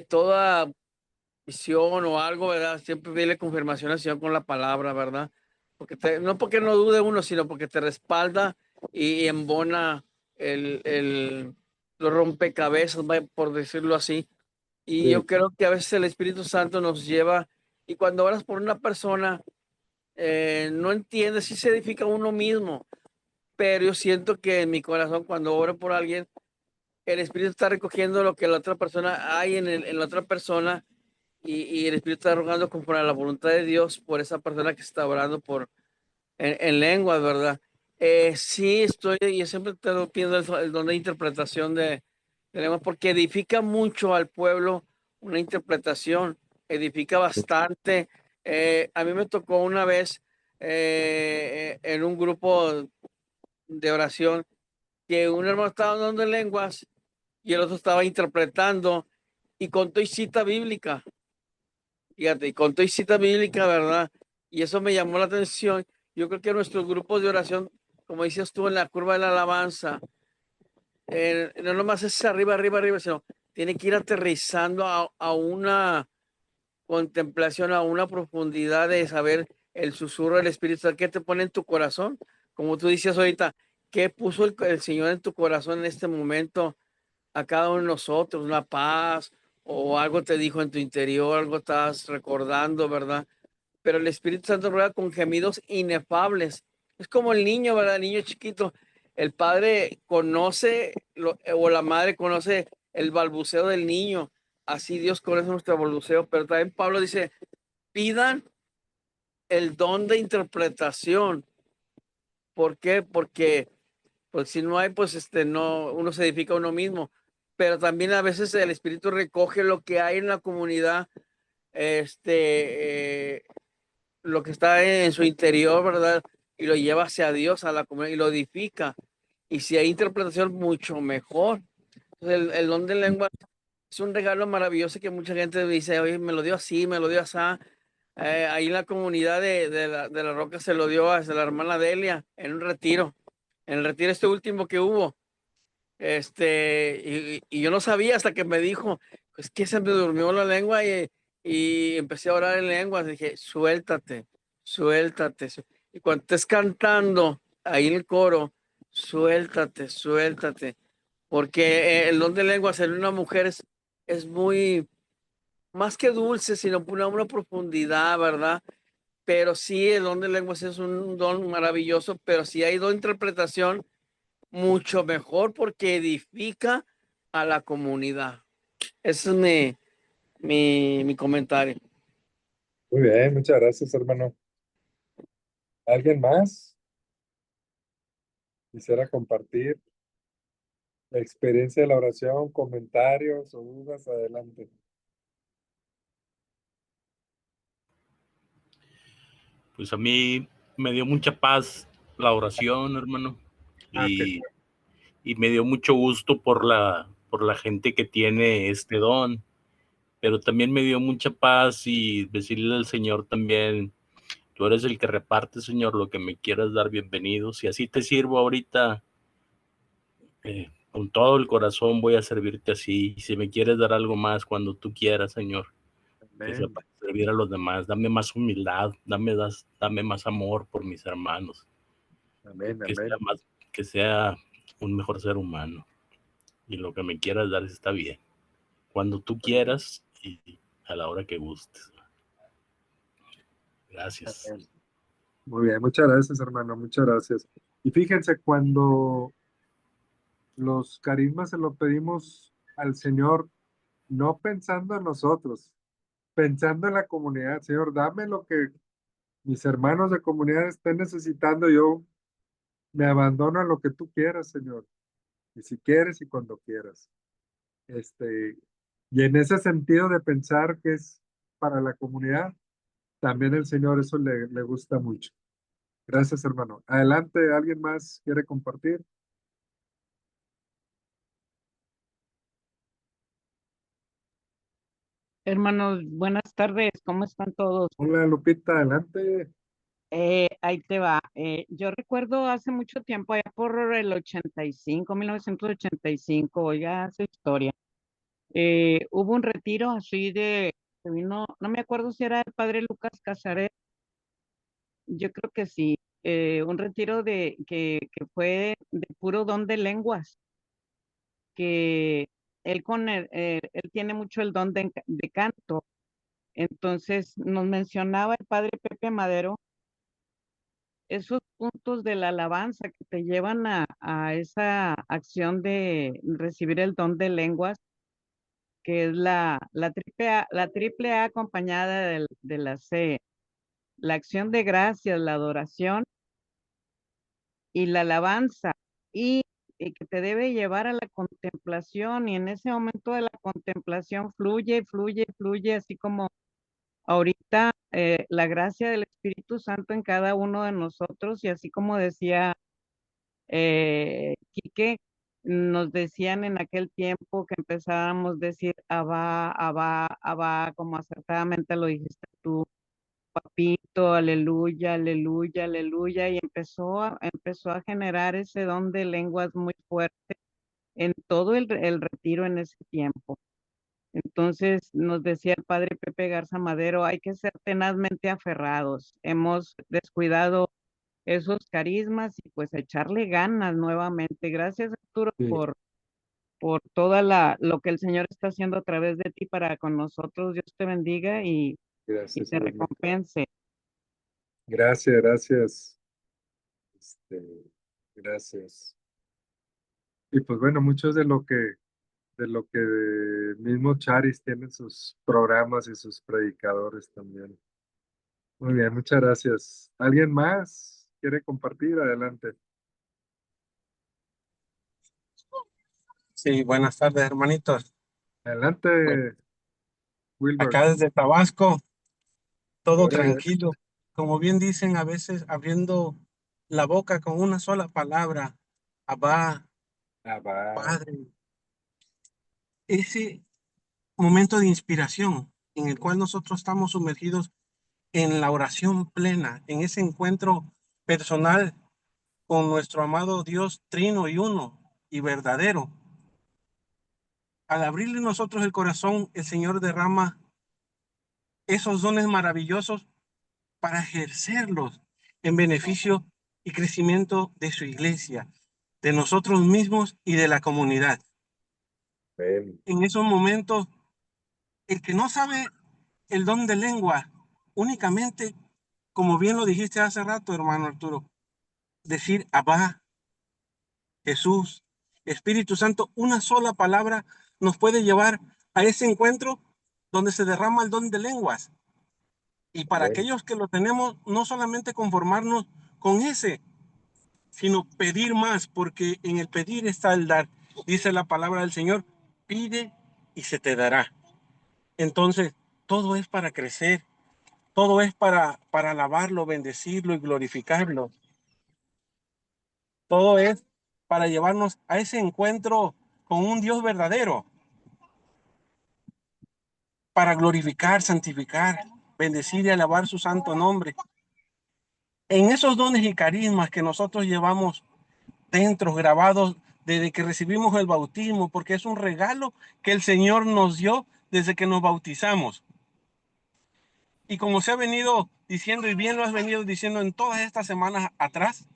Speaker 9: toda visión o algo, ¿verdad? Siempre dile confirmación al Señor con la palabra, ¿verdad? No porque no dude uno, sino porque te respalda y embona los rompecabezas, por decirlo así. Y
Speaker 4: Sí.
Speaker 9: yo creo que a veces el Espíritu Santo nos lleva, y cuando oras por una persona, no entiendes si se edifica uno mismo, pero yo siento que en mi corazón, cuando oro por alguien, el Espíritu está recogiendo lo que la otra persona hay en la otra persona, y el Espíritu está rogando conforme a la voluntad de Dios por esa persona que está orando en lenguas, ¿verdad? Sí, yo siempre te pido el don de interpretación de lenguas, porque edifica mucho al pueblo una interpretación, edifica bastante. A mí me tocó una vez en un grupo de oración que un hermano estaba dando lenguas y el otro estaba interpretando y contó y cita bíblica. Fíjate, y contó y cita bíblica, ¿verdad? Y eso me llamó la atención. Yo creo que nuestros grupos de oración, como dices tú, en la curva de la alabanza, no nomás es arriba, arriba, arriba, sino tiene que ir aterrizando a una contemplación, a una profundidad de saber el susurro del Espíritu Santo que te pone en tu corazón. Como tú dices ahorita, ¿qué puso el Señor en tu corazón en este momento a cada uno de nosotros? Una paz o algo te dijo en tu interior, algo estás recordando, ¿verdad? Pero el Espíritu Santo ruega con gemidos inefables. Es como el niño, ¿verdad? El niño chiquito. El padre conoce o la madre conoce el balbuceo del niño. Así Dios conoce nuestro balbuceo. Pero también Pablo dice, pidan el don de interpretación. ¿Por qué? Porque pues si no hay, pues no, uno se edifica a uno mismo. Pero también a veces el Espíritu recoge lo que hay en la comunidad, lo que está en su interior, ¿verdad? Y lo lleva hacia Dios, a la comunidad, y lo edifica. Y si hay interpretación, mucho mejor. Entonces, el don de lengua es un regalo maravilloso que mucha gente dice, oye, me lo dio así, me lo dio así. Ahí en la comunidad de la Roca se lo dio a la hermana Delia en un retiro. En el retiro último que hubo. Y yo no sabía hasta que me dijo, pues que se me durmió la lengua y empecé a orar en lenguas. Dije, suéltate, suéltate. Y cuando estés cantando ahí en el coro, suéltate, suéltate. Porque el don de lenguas en una mujer es muy, más que dulce, sino una profundidad, ¿verdad? Pero sí, el don de lenguas es un don maravilloso, pero si hay don de interpretación, mucho mejor porque edifica a la comunidad. Ese es mi comentario.
Speaker 4: Muy bien, muchas gracias, hermano. ¿Alguien más quisiera compartir la experiencia de la oración, comentarios o dudas? Adelante.
Speaker 10: Pues a mí me dio mucha paz la oración, hermano, y me dio mucho gusto por la gente que tiene este don, pero también me dio mucha paz y decirle al Señor también, tú eres el que reparte, Señor, lo que me quieras dar, bienvenido. Si así te sirvo ahorita, con todo el corazón voy a servirte así. Y si me quieres dar algo más cuando tú quieras, Señor, que sea para servir a los demás, dame más humildad, dame más amor por mis hermanos.
Speaker 4: Amén,
Speaker 10: Que
Speaker 4: amén.
Speaker 10: sea un mejor ser humano. y lo que me quieras dar está bien. Cuando tú quieras y a la hora que gustes. Gracias.
Speaker 4: Muy bien, muchas gracias, hermano, muchas gracias. Y fíjense, cuando los carismas se lo pedimos al Señor, no pensando en nosotros, pensando en la comunidad. Señor, dame lo que mis hermanos de comunidad estén necesitando. Yo me abandono a lo que tú quieras, Señor. Y si quieres y cuando quieras. Y en ese sentido de pensar que es para la comunidad, también el Señor eso le gusta mucho. Gracias, hermano. Adelante, ¿alguien más quiere compartir?
Speaker 11: Hermanos, buenas tardes, ¿cómo están todos?
Speaker 4: Hola, Lupita, adelante.
Speaker 11: Ahí te va. Yo recuerdo hace mucho tiempo, allá por el 85, 1985, oiga, hace historia. Hubo un retiro así que vino, no me acuerdo si era el padre Lucas Casaret, yo creo que sí, un retiro que fue de puro don de lenguas, que él tiene mucho el don de canto. Entonces nos mencionaba el padre Pepe Madero esos puntos de la alabanza que te llevan a esa acción de recibir el don de lenguas, que es la triple A acompañada de la C, la acción de gracias, la adoración y la alabanza, y, y que te debe llevar a la contemplación, y en ese momento de la contemplación fluye, fluye, fluye, así como ahorita la gracia del Espíritu Santo en cada uno de nosotros, y así como decía Quique, nos decían en aquel tiempo que empezábamos a decir Abba, Abba, Abba, como acertadamente lo dijiste tú, papito, aleluya, aleluya, aleluya, y empezó a generar ese don de lenguas muy fuerte en todo el retiro en ese tiempo. Entonces nos decía el padre Pepe Garza Madero, hay que ser tenazmente aferrados. Hemos descuidado esos carismas y pues echarle ganas nuevamente. Gracias, Arturo,
Speaker 4: Sí,
Speaker 11: por toda lo que el Señor está haciendo a través de ti para con nosotros. Dios te bendiga y
Speaker 4: gracias,
Speaker 11: te
Speaker 4: igualmente.
Speaker 11: recompense.
Speaker 4: Gracias, gracias. Gracias. Y pues bueno, muchos de lo que mismo Charis tiene sus programas y sus predicadores también. Muy bien, muchas gracias. ¿Alguien más quiere compartir? Adelante.
Speaker 12: Sí, buenas tardes, hermanitos. Pues,
Speaker 4: Adelante, Wilbert.
Speaker 12: acá desde Tabasco, todo
Speaker 4: Gloria a Dios.
Speaker 12: tranquilo. Como bien dicen, a veces abriendo la boca con una sola palabra, Abba,
Speaker 4: Ah, va.
Speaker 12: Padre. Ese momento de inspiración en el cual nosotros estamos sumergidos en la oración plena, en ese encuentro personal con nuestro amado Dios trino y uno y verdadero. Al abrirle nosotros el corazón, el Señor derrama esos dones maravillosos para ejercerlos en beneficio y crecimiento de su iglesia, de nosotros mismos y de la comunidad.
Speaker 4: Ven.
Speaker 12: En esos momentos, el que no sabe el don de lengua, únicamente, como bien lo dijiste hace rato, hermano Arturo, decir Abba, Jesús, Espíritu Santo, una sola palabra nos puede llevar a ese encuentro donde se derrama el don de lenguas. Y para
Speaker 4: Ven.
Speaker 12: aquellos que lo tenemos, no solamente conformarnos con ese, sino pedir más, porque en el pedir está el dar. Dice la palabra del Señor, pide y se te dará. Entonces, todo es para crecer, todo es para alabarlo, bendecirlo y glorificarlo. Todo es para llevarnos a ese encuentro con un Dios verdadero, para glorificar, santificar, bendecir y alabar su santo nombre. En esos dones y carismas que nosotros llevamos dentro, grabados desde que recibimos el bautismo, porque es un regalo que el Señor nos dio desde que nos bautizamos. Y como se ha venido diciendo, y bien lo has venido diciendo en todas estas semanas atrás,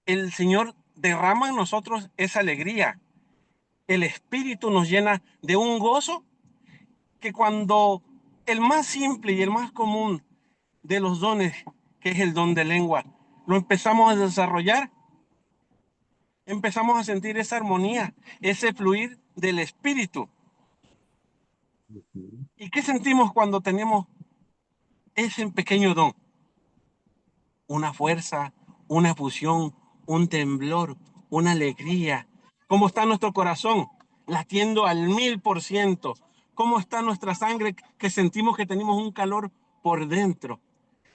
Speaker 12: el Señor derrama en nosotros esa alegría. El Espíritu nos llena de un gozo que cuando el más simple y el más común de los dones, que es el don de lengua, lo empezamos a desarrollar, empezamos a sentir esa armonía, ese fluir del Espíritu. ¿Y qué sentimos cuando tenemos ese pequeño don? Una fuerza, una fusión, un temblor, una alegría. ¿Cómo está nuestro corazón? Latiendo al 1000%. ¿Cómo está nuestra sangre que sentimos que tenemos un calor por dentro?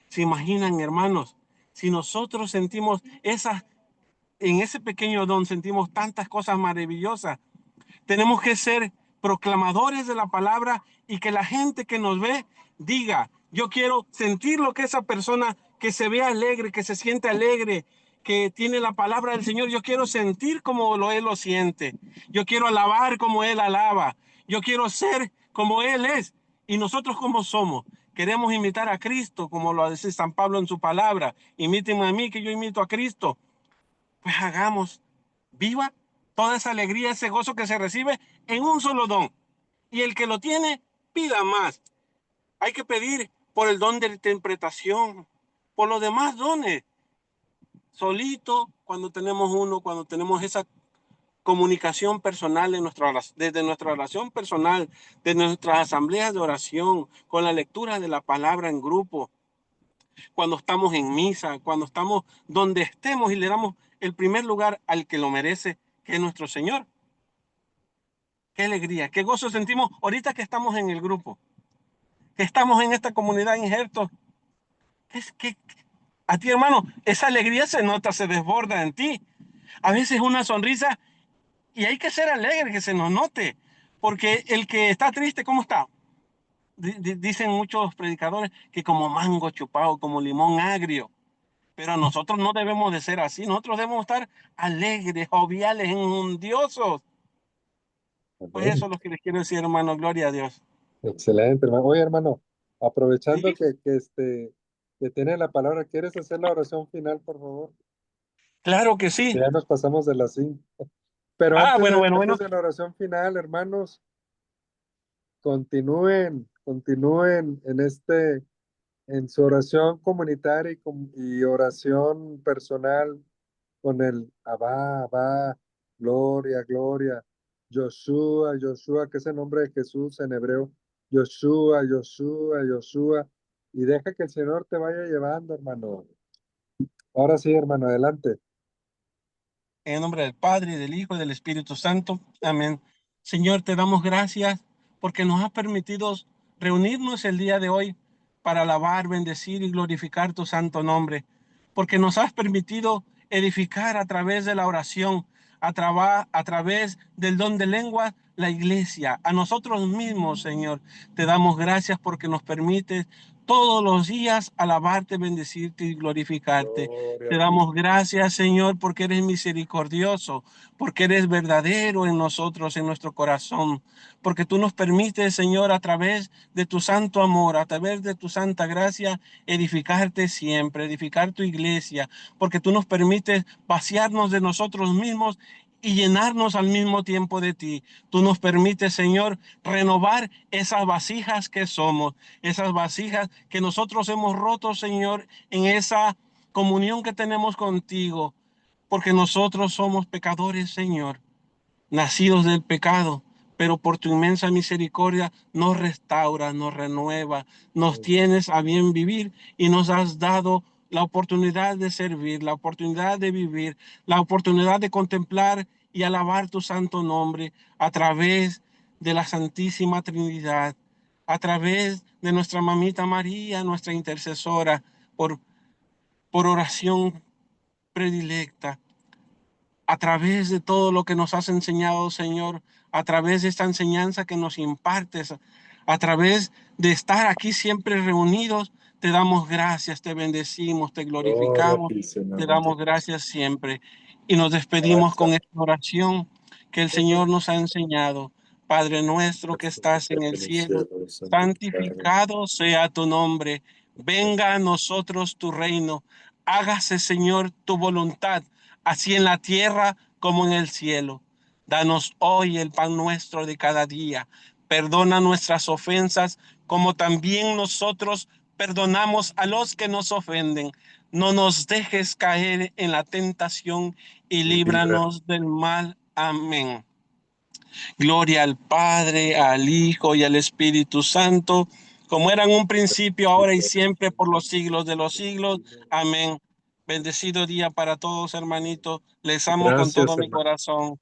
Speaker 12: ¿Se imaginan, hermanos? Si nosotros sentimos en ese pequeño don sentimos tantas cosas maravillosas, tenemos que ser proclamadores de la palabra y que la gente que nos ve diga, yo quiero sentir lo que esa persona que se ve alegre, que se siente alegre, que tiene la palabra del Señor, yo quiero sentir como él lo siente. Yo quiero alabar como él alaba. Yo quiero ser como él es. Y nosotros como somos. Queremos imitar a Cristo, como lo dice San Pablo en su palabra. Imítenme a mí que yo imito a Cristo. Pues hagamos viva toda esa alegría, ese gozo que se recibe en un solo don. Y el que lo tiene, pida más. Hay que pedir por el don de interpretación, por los demás dones. Solito, cuando tenemos uno, cuando tenemos esa comunicación personal desde nuestra oración personal, de nuestras asambleas de oración, con la lectura de la palabra en grupo, cuando estamos en misa, cuando estamos donde estemos y le damos el primer lugar al que lo merece, que es nuestro Señor. Qué alegría, qué gozo sentimos ahorita que estamos en el grupo, que estamos en esta comunidad injertos. Es que a ti, hermano, esa alegría se nota, se desborda en ti. A veces una sonrisa y hay que ser alegre, que se nos note, porque el que está triste, ¿cómo está? Dicen muchos predicadores que como mango chupado, como limón agrio. Pero nosotros no debemos de ser así. Nosotros debemos estar alegres, joviales, enjundiosos. Pues eso es lo que les quiero decir, hermano. Gloria a Dios.
Speaker 4: Excelente, hermano. Oye, hermano, aprovechando
Speaker 12: ¿Sí?
Speaker 4: que tiene la palabra, ¿quieres hacer la oración final, por favor?
Speaker 12: Claro que sí.
Speaker 4: Ya nos pasamos de las 5. Pero
Speaker 12: Bueno.
Speaker 4: antes de la oración final, hermanos, continúen en su oración comunitaria y oración personal con el Abba, Abba, Gloria, Gloria, Yoshua, Yoshua, que es el nombre de Jesús en hebreo, Yoshua, Yoshua, Yoshua, y deja que el Señor te vaya llevando, hermano. Ahora sí, hermano, adelante.
Speaker 12: En el nombre del Padre, del Hijo y del Espíritu Santo. Amén. Señor, te damos gracias porque nos has permitido reunirnos el día de hoy para alabar, bendecir y glorificar tu santo nombre. Porque nos has permitido edificar a través de la oración, a través del don de lengua, la iglesia. A nosotros mismos, Señor, te damos gracias porque nos permites todos los días alabarte, bendecirte y glorificarte.
Speaker 4: Gloria
Speaker 12: Te
Speaker 4: a ti.
Speaker 12: damos gracias, Señor, porque eres misericordioso, porque eres verdadero en nosotros, en nuestro corazón, porque tú nos permites, Señor, a través de tu santo amor, a través de tu santa gracia, edificarte siempre, edificar tu iglesia, porque tú nos permites vaciarnos de nosotros mismos y llenarnos al mismo tiempo de ti. Tú nos permites, Señor, renovar esas vasijas que somos, esas vasijas que nosotros hemos roto, Señor, en esa comunión que tenemos contigo, porque nosotros somos pecadores, Señor, nacidos del pecado, pero por tu inmensa misericordia nos restaura, nos renueva, nos tienes a bien vivir y nos has dado la oportunidad de servir, la oportunidad de vivir, la oportunidad de contemplar y alabar tu santo nombre a través de la Santísima Trinidad, a través de nuestra mamita María, nuestra intercesora, por oración predilecta, a través de todo lo que nos has enseñado, Señor, a través de esta enseñanza que nos impartes, a través de estar aquí siempre reunidos, te damos gracias, te bendecimos, te
Speaker 4: Gloria a
Speaker 12: glorificamos,
Speaker 4: ti, Señor
Speaker 12: te damos
Speaker 4: bendito.
Speaker 12: gracias siempre. Y nos despedimos con esta oración que el Señor nos ha enseñado. Padre nuestro que estás en el cielo, santificado sea tu nombre. Venga a nosotros tu reino. Hágase, Señor, tu voluntad, así en la tierra como en el cielo. Danos hoy el pan nuestro de cada día. Perdona nuestras ofensas, como también nosotros perdonamos a los que nos ofenden. No nos dejes caer en la tentación y líbranos del mal. Amén. Gloria al Padre, al Hijo y al Espíritu Santo, como era en un principio, ahora y siempre, por los siglos de los siglos. Amén. Bendecido día para todos, hermanitos. Les amo con todo mi corazón.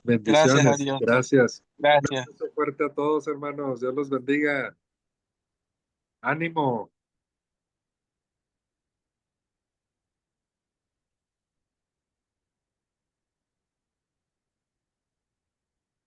Speaker 12: Gracias a
Speaker 4: Bendiciones.
Speaker 12: Dios.
Speaker 4: Gracias.
Speaker 12: Gracias.
Speaker 4: Un abrazo fuerte a todos, hermanos. Dios los bendiga. Ánimo.